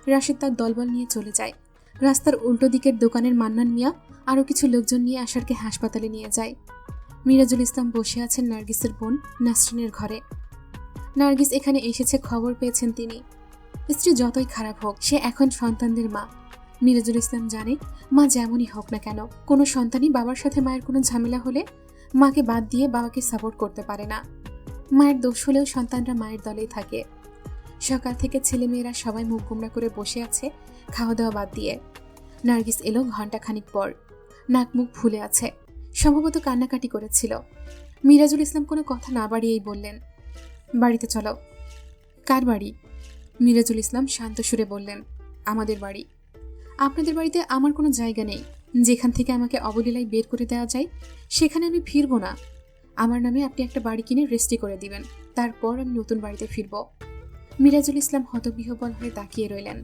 রাশেদ তার দলবল নিয়ে চলে যায়। রাস্তার উল্টো দিকের দোকানের মান্নান মিয়া আরও কিছু লোকজন নিয়ে আষাঢ়কে হাসপাতালে নিয়ে যায়। মিরাজুল ইসলাম বসে আছেন নার্গিসের বোন নাসরিনের ঘরে। নার্গিস এখানে এসেছে খবর পেয়েছেন তিনি। স্ত্রী যতই খারাপ হোক, সে এখন সন্তানদের মা। মিরাজুল ইসলাম জানে, মা যেমনই হোক না কেন, কোনো সন্তানই বাবার সাথে মায়ের কোনো ঝামেলা হলে মাকে বাদ দিয়ে বাবাকে সাপোর্ট করতে পারে না। মায়ের দোষ হলেও সন্তানরা মায়ের দলেই থাকে। সকাল থেকে ছেলেমেয়েরা সবাই মুখ গোমড়া করে বসে আছে খাওয়া দাওয়া বাদ দিয়ে। নার্গিস এলো ঘণ্টাখানিক পর। নাক মুখ ফুলে আছে, সম্ভবত কান্নাকাটি করেছিল। মিরাজুল ইসলাম কোনো কথা না বাড়িয়েই বললেন, বাড়িতে চলো। কার বাড়ি? মিরাজুল ইসলাম শান্ত সুরে বললেন, আমাদের বাড়ি। আপনাদের বাড়িতে আমার কোনো জায়গা নেই। যেখান থেকে আমাকে অবলীলায় বের করে দেওয়া যায় সেখানে আমি ফিরব না। আমার নামে আপনি একটা বাড়ি কিনে রেজিস্ট্রি করে দিবেন, তারপর আমি নতুন বাড়িতে ফিরব। মিরাজুল ইসলাম হতবিহ্বল হয়ে তাকিয়ে রইলেন।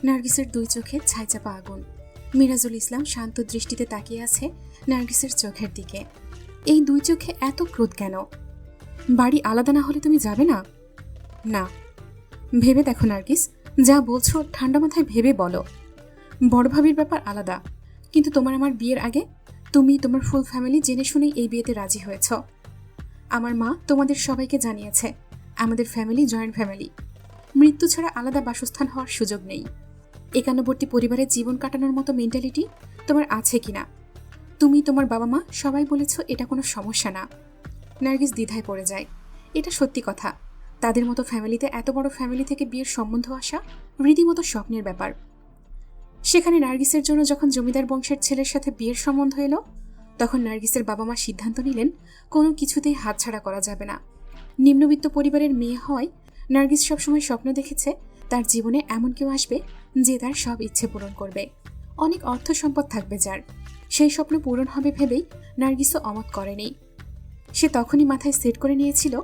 নার্গিসের 2 চোখে ছাইচাপা আগুন। মিরাজুল ইসলাম শান্ত দৃষ্টিতে তাকিয়ে আছে নার্গিসের চোখের দিকে। এই 2 চোখে এত ক্রোধ কেন? বাড়ি আলাদা না হলে তুমি যাবে না? না। ভেবে দেখো নার্গিস, যা বলছো ঠান্ডা মাথায় ভেবে বলো। বড় ভাবির ব্যাপার আলাদা, কিন্তু তোমার আমার বিয়ের আগে তুমি তোমার ফুল ফ্যামিলি জেনে শুনেই এই বিয়েতে রাজি হয়েছ। আমার মা তোমাদের সবাইকে জানিয়েছে আমাদের ফ্যামিলি জয়েন্ট ফ্যামিলি, মৃত্যু ছাড়া আলাদা বাসস্থান হওয়ার সুযোগ নেই। একান্নবর্তী পরিবারে জীবন কাটানোর মতো মেন্টালিটি তোমার আছে কিনা? তুমি, তোমার বাবা মা সবাই বলেছ এটা কোনো সমস্যা না। নার্গিস দ্বিধায় পড়ে যায়। এটা সত্যি কথা, তাদের মতো ফ্যামিলিতে এত বড় ফ্যামিলি থেকে বিয়ের সম্বন্ধ আসা রীতিমতো স্বপ্নের ব্যাপার। সেখানে নার্গিসের জন্য যখন জমিদার বংশের ছেলের সাথে বিয়ের সম্বন্ধ এলো, তখন নার্গিসের বাবা মা সিদ্ধান্ত নিলেন কোনো কিছুতেই হাতছাড়া করা যাবে না। নিম্নবিত্ত পরিবারের মেয়ে হয়, নার্গিস সবসময় স্বপ্ন দেখেছে তার জীবনে এমন কেউ আসবে যে তার সব ইচ্ছে পূরণ করবে, অনেক অর্থ সম্পদ থাকবে যার। সেই স্বপ্ন পূরণ হবে ভেবেই নার্গিসও অমত করেনি। সে তখনই মাথায় সেট করে নিয়েছিল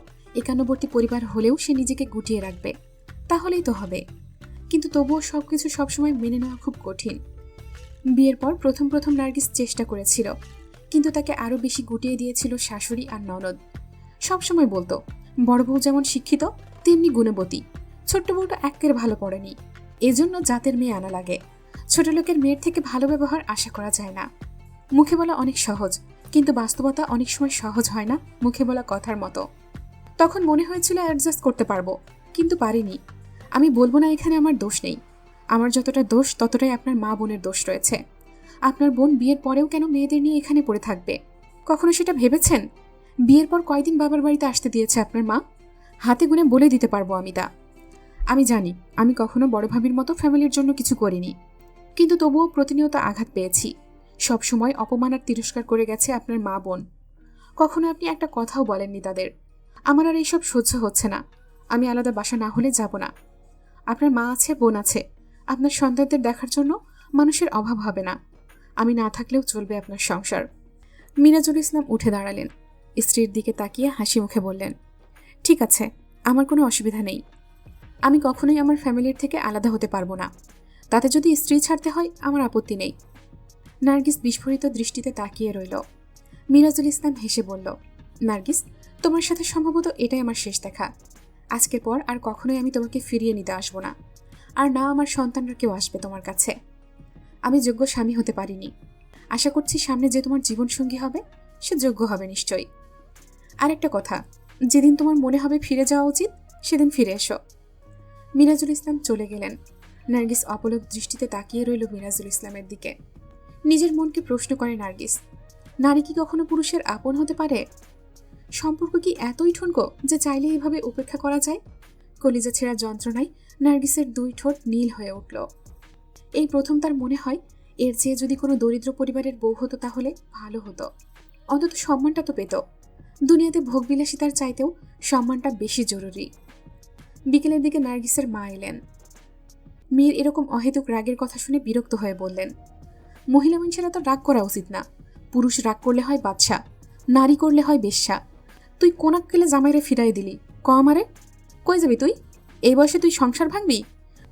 একান্নবর্তী পরিবার হলেও সে নিজেকে গুটিয়ে রাখবে, তাহলেই তো হবে। কিন্তু তবুও সবকিছু সবসময় মেনে নেওয়া খুব কঠিন। বিয়ের পর প্রথম নার্গিস চেষ্টা করেছিল, কিন্তু তাকে আরও বেশি গুটিয়ে দিয়েছিল শাশুড়ি আর ননদ। সবসময় বলতো বড় বউ যেমন শিক্ষিত তেমনি গুণবতী, ছোট্ট বউটা একের ভালো পড়েনি, এজন্য জাতের মেয়ে আনা লাগে। ছোট লোকের মেয়ের থেকে ভালো ব্যবহার আশা করা যায় না। মুখে বলা অনেক সহজ, কিন্তু বাস্তবতা অনেক সময় সহজ হয় না মুখে বলা কথার মতো। তখন মনে হয়েছিল অ্যাডজাস্ট করতে পারবো, কিন্তু পারিনি। আমি বলবো না এখানে আমার দোষ নেই, আমার যতটা দোষ ততটাই আপনার মা বোনের দোষ রয়েছে। আপনার বোন বিয়ের পরেও কেন মেয়েদের নিয়ে এখানে পড়ে থাকবে? কখনো সেটা ভেবেছেন? বিয়ের পর কয়দিন বাবার বাড়িতে আসতে দিয়েছে আপনার মা? হাতে গুনে বলে দিতে পারবো আমি তা। আমি জানি আমি কখনো বড় ভাবির মতো ফ্যামিলির জন্য কিছু করিনি, কিন্তু তবুও প্রতিনিয়ত আঘাত পেয়েছি। সবসময় অপমান আর তিরস্কার করে গেছে আপনার মা বোন। কখনো আপনি একটা কথাও বলেননি তাদের। আমার আর এইসব সহ্য হচ্ছে না। আমি আলাদা বাসা না হলে যাব না। আপনার মা আছে, বোন আছে, আপনার সন্তানদের দেখার জন্য মানুষের অভাব হবে না। আমি না থাকলেও চলবে আপনার সংসার। মিরাজুল ইসলাম উঠে দাঁড়ালেন। স্ত্রীর দিকে তাকিয়ে হাসি মুখে বললেন, ঠিক আছে, আমার কোনো অসুবিধা নেই। আমি কখনোই আমার ফ্যামিলির থেকে আলাদা হতে পারবো না। তাতে যদি স্ত্রী ছাড়তে হয় আমার আপত্তি নেই। নার্গিস বিস্ফোরিত দৃষ্টিতে তাকিয়ে রইল। মিরাজুল ইসলাম হেসে বলল, নার্গিস, তোমার সাথে সম্ভবত এটাই আমার শেষ দেখা। আজকের পর আর কখনোই আমি তোমাকে ফিরিয়ে নিতে আসবো না, আর না আমার সন্তানরা কেউ আসবে তোমার কাছে। আমি যোগ্য স্বামী হতে পারিনি। আশা করছি সামনে যে তোমার জীবনসঙ্গী হবে সে যোগ্য হবে নিশ্চয়ই। আর একটা কথা, যেদিন তোমার মনে হবে ফিরে যাওয়া উচিত সেদিন ফিরে এসো। মিরাজুল ইসলাম চলে গেলেন। নার্গিস অপলক দৃষ্টিতে তাকিয়ে রইল মিরাজুল ইসলামের দিকে। নিজের মনকে প্রশ্ন করে নার্গিস, নারী কি কখনো পুরুষের আপন হতে পারে? সম্পর্ক কি এতই ঠুনকো যে চাইলে এভাবে উপেক্ষা করা যায়? কলিজা ছেঁড়া যন্ত্রণায় নার্গিসের দুই ঠোঁট নীল হয়ে উঠল। এই প্রথম তার মনে হয় এর চেয়ে যদি কোনো দরিদ্র পরিবারের বউ হতো তাহলে ভালো হতো, অন্তত সম্মানটা তো পেত। দুনিয়াতে ভোগবিলাসিতার চাইতেও সম্মানটা বেশি জরুরি। বিকেলের দিকে নার্গিসের মা এলেন। মেয়ের এরকম অহেতুক রাগের কথা শুনে বিরক্ত হয়ে বললেন, মহিলা মানুষেরা তো রাগ করা উচিত না। পুরুষ রাগ করলে হয় বাদশা, নারী করলে হয় বেশ্যা। তুই কোনাক কেলে জামাইরে ফিরাই দিলি? ক আমারে, কই যাবি তুই? এই বয়সে তুই সংসার ভাঙবি?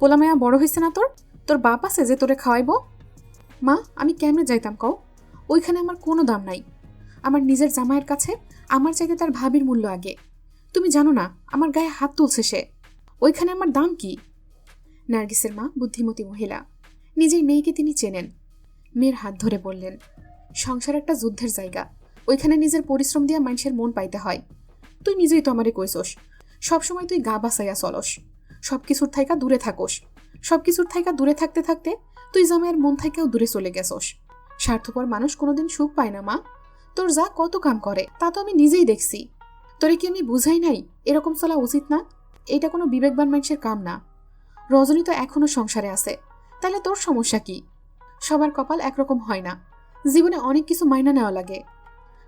পোলা মায়া বড় হয়েছে না তোর? তোর বাপ আছে যে তোরে খাওয়াইব? মা, আমি কেমনে যাইতাম কও? ওইখানে আমার কোনো দাম নাই। আমার নিজের জামাইয়ের কাছে আমার চাইতে তার ভাবির মূল্য আগে। তুমি জানো না আমার গায়ে হাত তুলছে সে, ওইখানে আমার দাম কি? নার্গিসের মা বুদ্ধিমতী মহিলা, নিজের মেয়েকে তিনি চেনেন। মেয়ের হাত ধরে বললেন, সংসার একটা যুদ্ধের জায়গা, ওইখানে নিজের পরিশ্রম দিয়া মানুষের মন পাইতে হয়। তুই নিজেই তো আমারে কইসোস, সবসময় তুই গা বাসাইয়া চলস, সবকিছুর থাইকা দূরে থাকোস। সবকিছুর থাইকা দূরে থাকতে থাকতে তুই জামাইয়ের মন থাইকাও দূরে চলে গেছোস। স্বার্থপর মানুষ কোনোদিন সুখ পায় না মা। তোর যা কত কাম করে তা তো আমি নিজেই দেখছি। তোরে কি আমি বুঝাই নাই এরকম চলা উচিত না? এটা কোনো বিবেকবান মানুষের কাম না। রজনী তো এখনো সংসারে আছে, তাহলে তোর সমস্যা কি? সবার কপাল একরকম হয় না, জীবনে অনেক কিছু মাইনা নেওয়া লাগে।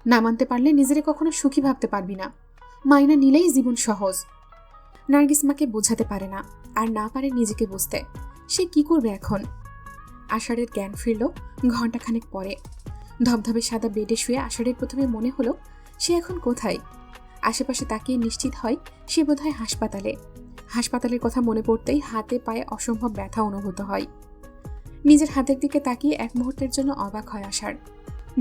না মানতে পারলে নিজেরে কখনো সুখী ভাবতে পারবি না। মাইনা নিলেই জীবন সহজ। নার্গিস মাকে বোঝাতে পারে না, আর না পারে নিজেকে বুঝতে। সে কি করবে এখন? আষাঢ়ের জ্ঞান ফিরল ঘণ্টাখানেক পরে। ধবধবে সাদা বেডে শুয়ে আষাঢ়ের প্রথমে মনে হলো সে এখন কোথায়। আশেপাশে তাকিয়ে নিশ্চিত হয় সে বোধহয় হাসপাতালে। হাসপাতালের কথা মনে পড়তেই হাতে পায়ে অসম্ভব ব্যথা অনুভূত হয়। নিজের হাতের দিকে তাকিয়ে এক মুহূর্তের জন্য অবাক হয় আষাঢ়।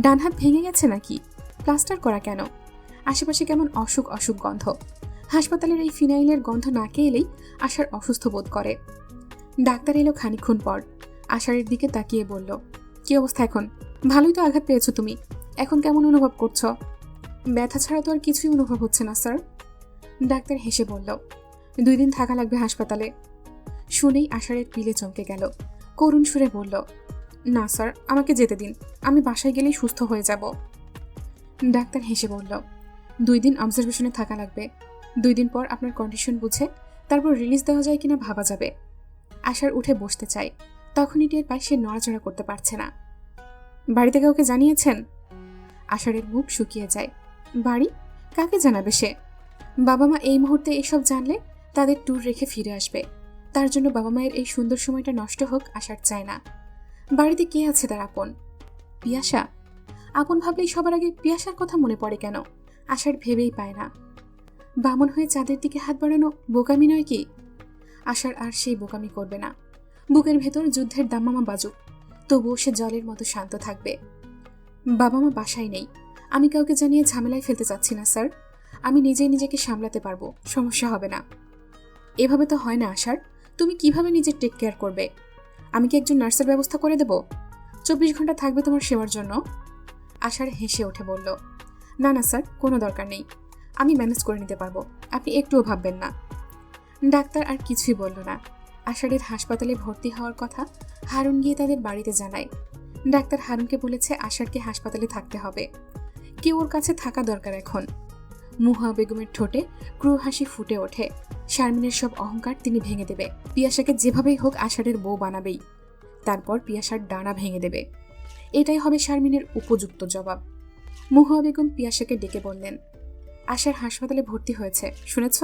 ডান হাত ভেঙে গেছে নাকি? প্লাস্টার করা কেন? আশেপাশে কেমন অসুখ অসুখ গন্ধ। হাসপাতালের এই ফিনাইলের গন্ধ নাকে এলেই আষাঢ় অসুস্থ বোধ করে। ডাক্তার এলো খানিকক্ষণ পর। আষাঢ়ের দিকে তাকিয়ে বলল, কি অবস্থা এখন? ভালোই তো আঘাত পেয়েছো তুমি, এখন কেমন অনুভব করছো? ব্যথা ছাড়া তো আর কিছুই অনুভব হচ্ছে না স্যার। ডাক্তার হেসে বলল, 2 দিন থাকা লাগবে হাসপাতালে। শুনেই আষাঢ়ের পিলে চমকে গেল। করুণ সুরে বলল, না স্যার, আমাকে যেতে দিন, আমি বাসায় গেলেই সুস্থ হয়ে যাব। ডাক্তার হেসে বলল, 2 দিন অবজারভেশনে থাকা লাগবে। 2 দিন পর আপনার কন্ডিশন বুঝে তারপর রিলিজ দেওয়া যায় কিনা ভাবা যাবে। আষাঢ় উঠে বসতে চায়, তখনই টের পায় সে নড়াচড়া করতে পারছে না। বাড়িতে কাউকে জানিয়েছেন? আষাঢ়ের মুখ শুকিয়ে যায়। বাড়ি? কাকে জানাবে সে? বাবা মা এই মুহূর্তে এসব জানলে তাদের ট্যুর রেখে ফিরে আসবে। তার জন্য বাবা মায়ের এই সুন্দর সময়টা নষ্ট হোক আষাঢ় চায় না। বাড়িতে কে আছে তার আপন? পিয়াসা? আপন ভাবলেই সবার আগে পিয়াসার কথা মনে পড়ে কেন? আষাঢ় ভেবেই পায় না। বামন হয়ে চাঁদের দিকে হাত বাড়ানো বোকামি নয় কি? আষাঢ় আর সেই বোকামি করবে না। বুকের ভেতর যুদ্ধের দামামা বাজুক, তবুও সে জলের মতো শান্ত থাকবে। বাবা মা বাসায় নেই, আমি কাউকে জানিয়ে ঝামেলায় ফেলতে চাচ্ছি না স্যার। আমি নিজেই নিজেকে সামলাতে পারবো, সমস্যা হবে না। এভাবে তো হয় না আষাঢ়, তুমি কিভাবে নিজের টেক কেয়ার করবে? আমি কি একজন নার্সের ব্যবস্থা করে দেব? 24 ঘন্টা থাকবে তোমার সেবার জন্য? আষাঢ় হেসে উঠে বলল, না না স্যার, কোনো দরকার নেই, আমি ম্যানেজ করে নিতে পারবো, আপনি একটুও ভাববেন না। ডাক্তার আর কিছুই বলল না। আষাঢ়ের হাসপাতালে ভর্তি হওয়ার কথা হারুন গিয়ে তাদের বাড়িতে জানায়। ডাক্তার হারুনকে বলেছে আষাঢ়কে হাসপাতালে থাকতে হবে, কেউ ওর কাছে থাকা দরকার এখন। মুহা বেগমের ঠোঁটে ক্রু হাসি ফুটে ওঠে। শারমিনের সব অহংকার তিনি ভেঙে দেবে। পিয়াসাকে যেভাবেই হোক আষাঢ়ের বউ বানাবেই, তারপর পিয়াসার ডানা ভেঙে দেবে। এটাই হবে শারমিনের উপযুক্ত জবাব। মুহা বেগম পিয়াসাকে ডেকে বললেন, আষাঢ় হাসপাতালে ভর্তি হয়েছে, শুনেছ?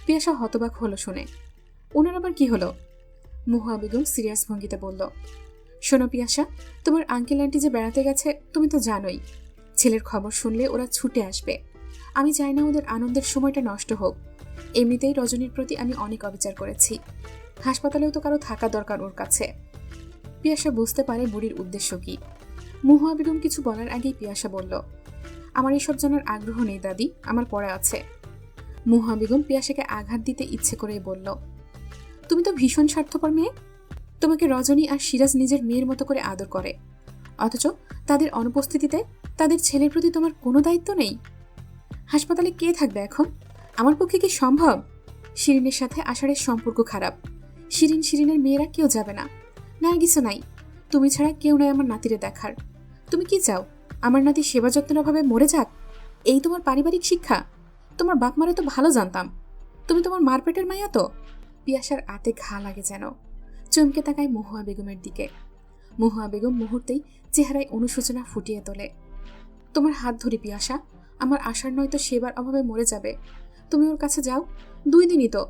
পিয়াসা হতবাক হলো শুনে। ওনার আবার কি হলো? মুহা বেগম সিরিয়াস ভঙ্গিতে বলল, শোনো পিয়াসা, তোমার আঙ্কেল আন্টি যে বেড়াতে গেছে তুমি তো জানোই। ছেলের খবর শুনলে ওরা ছুটে আসবে। আমি চাই না ওদের আনন্দের সময়টা নষ্ট হোক। এমনিতেই রজনীর প্রতি আমি অনেক অবিচার করেছি। হাসপাতালেও তো কারো থাকা দরকার ওর কাছে। পিয়াসা বুঝতে পারে বুড়ির উদ্দেশ্য কি। মহুয়া বেগম কিছু বলার আগেই পিয়াসা বলল, আমার এসব জানার আগ্রহ নেই দাদি, আমার পড়া আছে। মহুয়া বেগম পিয়াসাকে আঘাত দিতে ইচ্ছে করেই বলল, তুমি তো ভীষণ স্বার্থপর মেয়ে। তোমাকে রজনী আর সিরাজ নিজের মেয়ের মতো করে আদর করে, অথচ তাদের অনুপস্থিতিতে তাদের ছেলের প্রতি তোমার কোনো দায়িত্ব নেই। হাসপাতালে কে থাকবে এখন? আমার পক্ষে কি সম্ভব? শিরিনের সাথে আষাঢ়ের সম্পর্ক খারাপ। শিরিনের মেয়েরা কেউ যাবে না। নার্গিসও নাই। তুমি ছাড়া কেউ নাই আমার নাতিরে দেখার। তুমি কি চাও আমার নাতি সেবা যত্নের অভাবে মরে যাক? এই তোমার পারিবারিক শিক্ষা? তোমার বাপ মারে তো ভালো জানতাম। তুমি তোমার মারপেটের মাইয়া তো। পিয়াসার আতে ঘা লাগে যেন। চমকে তাকায় মহুয়া বেগমের দিকে। মহুয়া বেগম মুহূর্তেই চেহারায় অনুশোচনা ফুটিয়ে তোলে। তোমার হাত ধরি পিয়াসা, আমার আশার নয়তো সেবার অভাবে মরে যাবে। তুমি ওর কাছে যাও, 2 দিনই তো।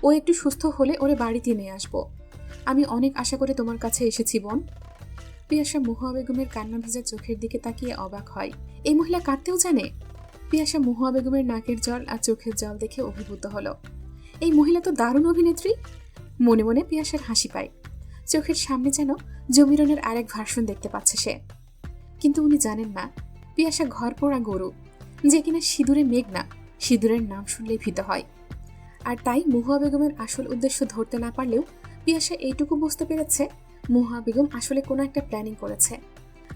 ও একটু সুস্থ হলে ওরে বাড়িতে নিয়ে আসবো। আমি অনেক আশা করে তোমার কাছে এসেছি বোন। পিয়াসা মহুয়া বেগমের কান্না ভেজা চোখের দিকে তাকিয়ে অবাক হয়। এই মহিলা কাঁদতেও জানে? পিয়াসা মহুয়া বেগমের নাকের জল আর চোখের জল দেখে অভিভূত হলো। এই মহিলা তো দারুণ অভিনেত্রী। মনে মনে পিয়াসার হাসি পায়। চোখের সামনে যেন জমিরনের আরেক ভার্সন দেখতে পাচ্ছে সে। কিন্তু উনি জানেন না, পিয়াসা ঘর পোড়া গরু, যে কিনা সিঁদুরে মেঘ না, সিঁদুরের নাম শুনলেই ভীত হয়। আর তাই মহুয়া বেগমের আসল উদ্দেশ্য ধরতে না পারলেও পিয়াসা এইটুকু বুঝতে পেরেছে, মহুয়া বেগম আসলে কোনো একটা প্ল্যানিং করেছে।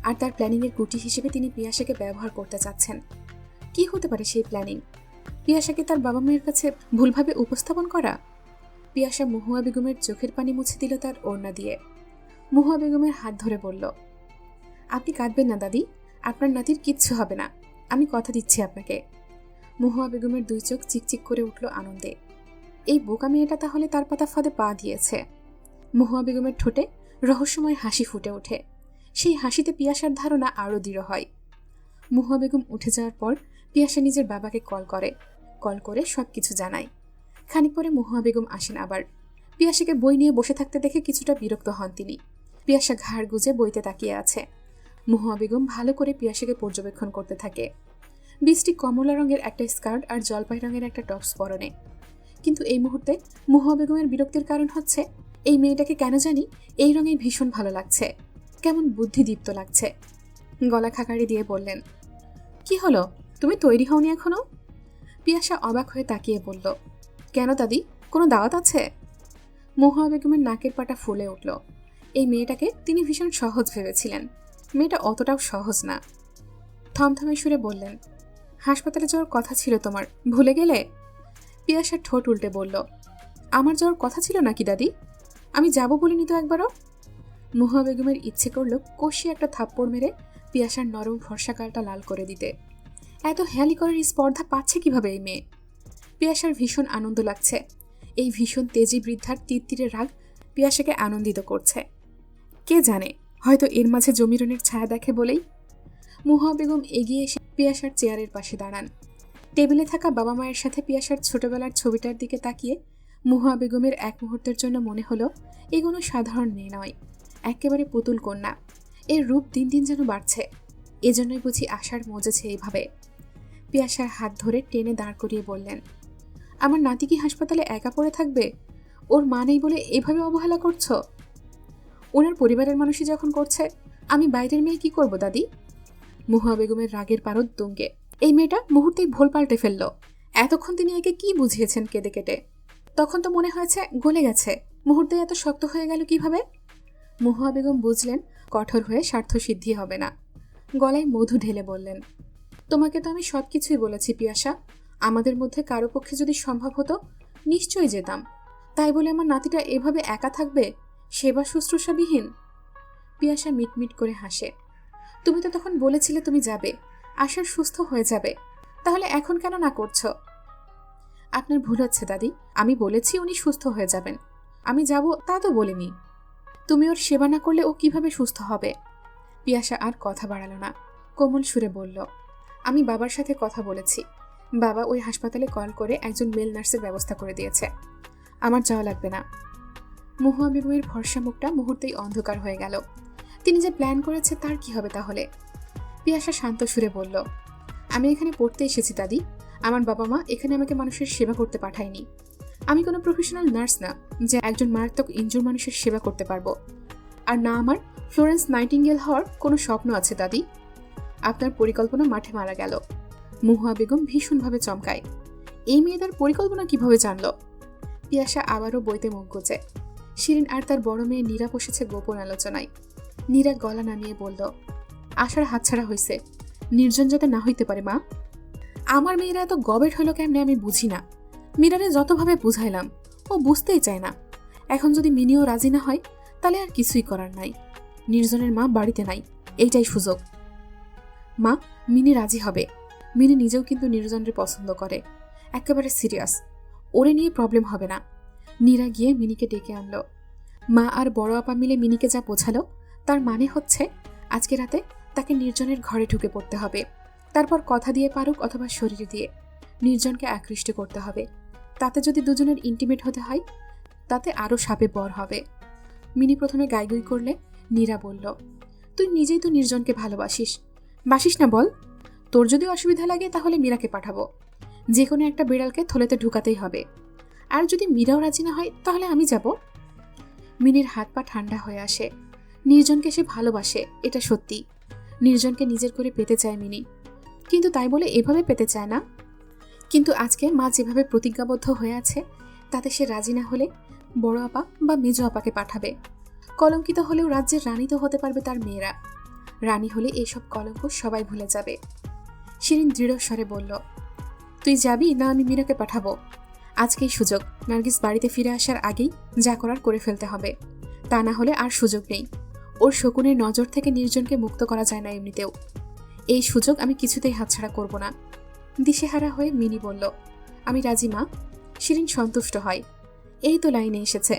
আর তার প্ল্যানিংয়ের গুটি হিসেবে তিনি পিয়াসাকে ব্যবহার করতে চাচ্ছেন। কি হতে পারে সেই প্ল্যানিং? পিয়াসাকে তার বাবা মায়ের কাছে ভুলভাবে উপস্থাপন করা? পিয়াসা মহুয়া বেগমের চোখের পানি মুছে দিল তার ওড়না দিয়ে। মহুয়া বেগমের হাত ধরে বলল, আপনি কাঁদবেন না দাদি, আপনার নাতির কিচ্ছু হবে না, আমি কথা দিচ্ছি আপনাকে। মহুয়া বেগমের 2 চোখ চিকচিক করে উঠল আনন্দে। এই বোকা মেয়েটা তাহলে তার পাতা ফাঁদে পা দিয়েছে। মহুয়া বেগমের ঠোঁটে রহস্যময় হাসি ফুটে ওঠে। সেই হাসিতে পিয়াসার ধারণা আরও দৃঢ় হয়। মহুয়া বেগম উঠে যাওয়ার পর পিয়াসা নিজের বাবাকে কল করে সবকিছু জানায়। খানিক পরে মহুয়া বেগম আসেন আবার। পিয়াসাকে বই নিয়ে বসে থাকতে দেখে কিছুটা বিরক্ত হন তিনি। পিয়াসা ঘাড় গুজে বইতে তাকিয়ে আছে। মহুয়া বেগম ভালো করে পিয়াসাকে পর্যবেক্ষণ করতে থাকে। বৃষ্টি কমলা রঙের একটা স্কার্ট আর জলপাই রঙের একটা টপস পরনে। কিন্তু এই মুহূর্তে মহুয়া বেগমের বিরক্তির কারণ হচ্ছে, এই মেয়েটাকে কেন জানি এই রঙে ভীষণ ভালো লাগছে, কেমন বুদ্ধিদীপ্ত লাগছে। গলা খাকারি দিয়ে বললেন, কি হলো, তুমি তৈরি হওনি এখনো? পিয়াসা অবাক হয়ে তাকিয়ে বলল, কেন দাদি, কোনো দাওয়াত আছে? মহুয়া বেগমের নাকের পাটা ফুলে উঠল। এই মেয়েটাকে তিনি ভীষণ সহজ ভেবেছিলেন। মেয়েটা অতটাও সহজ না। থমথমে সুরে বললেন, হাসপাতালে যাওয়ার কথা ছিল তোমার, ভুলে গেলে? পিয়াসার ঠোঁট উল্টে বলল, আমার যাওয়ার কথা ছিল নাকি দাদি? আমি যাব বলিনি তো একবারও। মহুয়া বেগমের ইচ্ছে করল কষিয়ে একটা থাপ্পড় মেরে পিয়াসার নরম ফর্সা গালটা লাল করে দিতে। এত হেয়ালি করার স্পর্ধা পাচ্ছে কিভাবে এই মেয়ে? পিয়াসার ভীষণ আনন্দ লাগছে। এই ভীষণ তেজি বৃদ্ধার তীর রাগ পিয়াসাকে আনন্দিত করছে। কে জানে, হয়তো এর মাঝে জমিরনের ছায়া দেখে বলেই। মহুয়া বেগম এগিয়ে এসে পিয়াসার চেয়ারের পাশে দাঁড়ান। টেবিলে থাকা বাবা মায়ের সাথে পিয়াসার ছোটবেলার ছবিটার দিকে তাকিয়ে মহুয়া বেগমের এক মুহূর্তের জন্য মনে হলো এ কোনো সাধারণ মেয়ে নয়, একেবারে পুতুল কন্যা। এর রূপ দিন দিন যেন বাড়ছে। এজন্যই বুঝি আশার মজেছে এইভাবে। পিয়াসার হাত ধরে টেনে দাঁড় করিয়ে বললেন, আমার নাতি কি হাসপাতালে একা পড়ে থাকবে? ওর মা নেই বলে এভাবে অবহেলা করছো? ওনার পরিবারের মানুষই যখন করছে, আমি বাইরের মেয়ে কি করব দাদি? মহুয়া বেগমের রাগের পারদ তুঙ্গে। এই মেয়েটা মুহূর্তেই ভোল পাল্টে ফেলল। এতক্ষণ তিনি একে কি বুঝিয়েছেন কেঁদে কেটে? তখন তো মনে হয়েছে গলে গেছে, মুহূর্তে এত শক্ত হয়ে গেল কিভাবে? মহুয়া বেগম বুঝলেন কঠোর হয়ে স্বার্থ সিদ্ধি হবে না। গলায় মধু ঢেলে বললেন, তোমাকে তো আমি সবকিছুই বলেছি পিয়াসা। আমাদের মধ্যে কারো পক্ষে যদি সম্ভব হতো নিশ্চয়ই যেতাম। তাই বলে আমার নাতিটা এভাবে একা থাকবে, সেবা শুশ্রূষাবিহীন? পিয়াসা মিটমিট করে হাসে। তুমি তো তখন বলেছিলে তুমি যাবে, আশার সুস্থ হয়ে যাবে, তাহলে এখন কেন না করছো? আপনার ভুল হচ্ছে দাদি, আমি বলেছি উনি সুস্থ হয়ে যাবেন, আমি যাব তা তো বলিনি। তুমি ওর সেবা না করলে ও কিভাবে সুস্থ হবে? পিয়াসা আর কথা বাড়ালো না, কোমল সুরে বলল, আমি বাবার সাথে কথা বলেছি। বাবা ওই হাসপাতালে কল করে একজন মেল নার্সের ব্যবস্থা করে দিয়েছে। আমার যাওয়া লাগবে না। মহুয়া বেগমের ফর্সা মুখটা মুহূর্তেই অন্ধকার হয়ে গেল। তিনি যে প্ল্যান করেছে তার কি হবে তাহলে? পিয়াসা শান্ত সুরে বলল, আমি এখানে পড়তে এসেছি দাদি। আমার বাবা মা এখানে আমাকে মানুষের সেবা করতে পাঠায়নি। আমি কোনো প্রফেশনাল নার্স না যে একজন মারাত্মক ইনজুর মানুষের সেবা করতে পারবো। আর না আমার ফ্লোরেন্স নাইটিঙ্গেল হওয়ার কোনো স্বপ্ন আছে দাদি। আপনার পরিকল্পনা মাঠে মারা গেল। মহুয়া বেগম ভীষণভাবে চমকায়। এই মেয়ে তার পরিকল্পনা কিভাবে জানল? পিয়াসা আবারও বইতে মুখ গোজে। শিরিন আর তার বড় মেয়ে নীরা বসেছে গোপন আলোচনায়। নীরা গলা নামিয়ে বলল, আশার হাতছাড়া হয়েছে, নির্জন যাতে না হইতে পারে মা। আমার মেয়েরা এত গবেট হইল কেমনে আমি বুঝি না। মীরারে যতভাবে বুঝাইলাম ও বুঝতেই চায় না। এখন যদি মিনিও রাজি না হয় তাহলে আর কিছুই করার নাই। নির্জনের মা বাড়িতে নাই, এইটাই সুযোগ। মা, মিনি রাজি হবে। মিনি নিজেও কিন্তু নির্জনকে পছন্দ করে, একেবারে সিরিয়াস। ওরে নিয়ে প্রবলেম হবে না। নীরা গিয়ে মিনিকে ডেকে আনলো। মা আর বড় আপা মিলে মিনিকে যা বোঝালো তার মানে হচ্ছে আজকে রাতে তাকে নির্জনের ঘরে ঢুকে পড়তে হবে। তারপর কথা দিয়ে পারুক অথবা শরীর দিয়ে নির্জনকে আকৃষ্ট করতে হবে। তাতে যদি দুজনের ইন্টিমেট হতে হয় তাতে আরও সাপে বর হবে। মিনি প্রথমে গাইগুই করলে নীরা বলল, তুই নিজেই তো নির্জনকে ভালোবাসিস, বাসিস না বল? তোর যদি অসুবিধা লাগে তাহলে মীরাকে পাঠাবো। যে কোনো একটা বিড়ালকে থলেতে ঢুকাতেই হবে। আর যদি মীরাও রাজি না হয় তাহলে আমি যাব। মিনির হাত পা ঠান্ডা হয়ে আসে। নির্জনকে সে ভালোবাসে, এটা সত্যি। নির্জনকে নিজের করে পেতে চায় মিনি, কিন্তু তাই বলে এভাবে পেতে চায় না। কিন্তু আজকে মা যেভাবে প্রতিজ্ঞাবদ্ধ হয়ে আছে তাতে সে রাজি না হলে বড় আপা বা মেজ আপাকে পাঠাবে। কলঙ্কিত হলেও রাজ্যের রানী তো হতে পারবে তার মেয়েরা। রানী হলে এইসব কলঙ্ক সবাই ভুলে যাবে। শিরিন দৃঢ় স্বরে বলল, তুই যাবি না আমি মীরাকে পাঠাবো? আজকেই সুযোগ। নার্গিস বাড়িতে ফিরে আসার আগেই যা করার করে ফেলতে হবে, তা না হলে আর সুযোগ নেই। ওর শকুনের নজর থেকে নির্জনকে মুক্ত করা যায় না এমনিতেও। এই সুযোগ আমি কিছুতেই হাতছাড়া করব না। দিশেহারা হয়ে মিনি বলল, আমি রাজি মা। শিরিন সন্তুষ্ট হয়। এই তো লাইনে এসেছে।